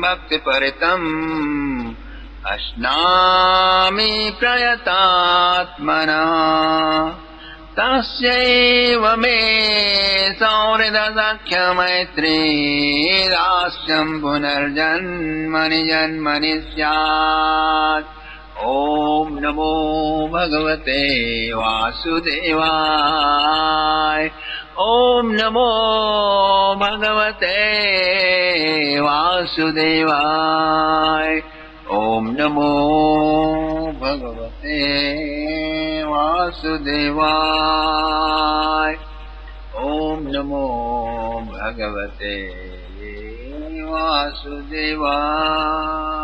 bhakti paritam ashnami prayatatmana tasyaiva me saurida sakhya maitri rasyam punarjanmani janmani syat. Om Namo Bhagavate Vasudevaya. Om Namo Bhagavate Vasudevaya. Om Namo Bhagavate Vasudevaya. Om Namo Bhagavate Vasudevaya.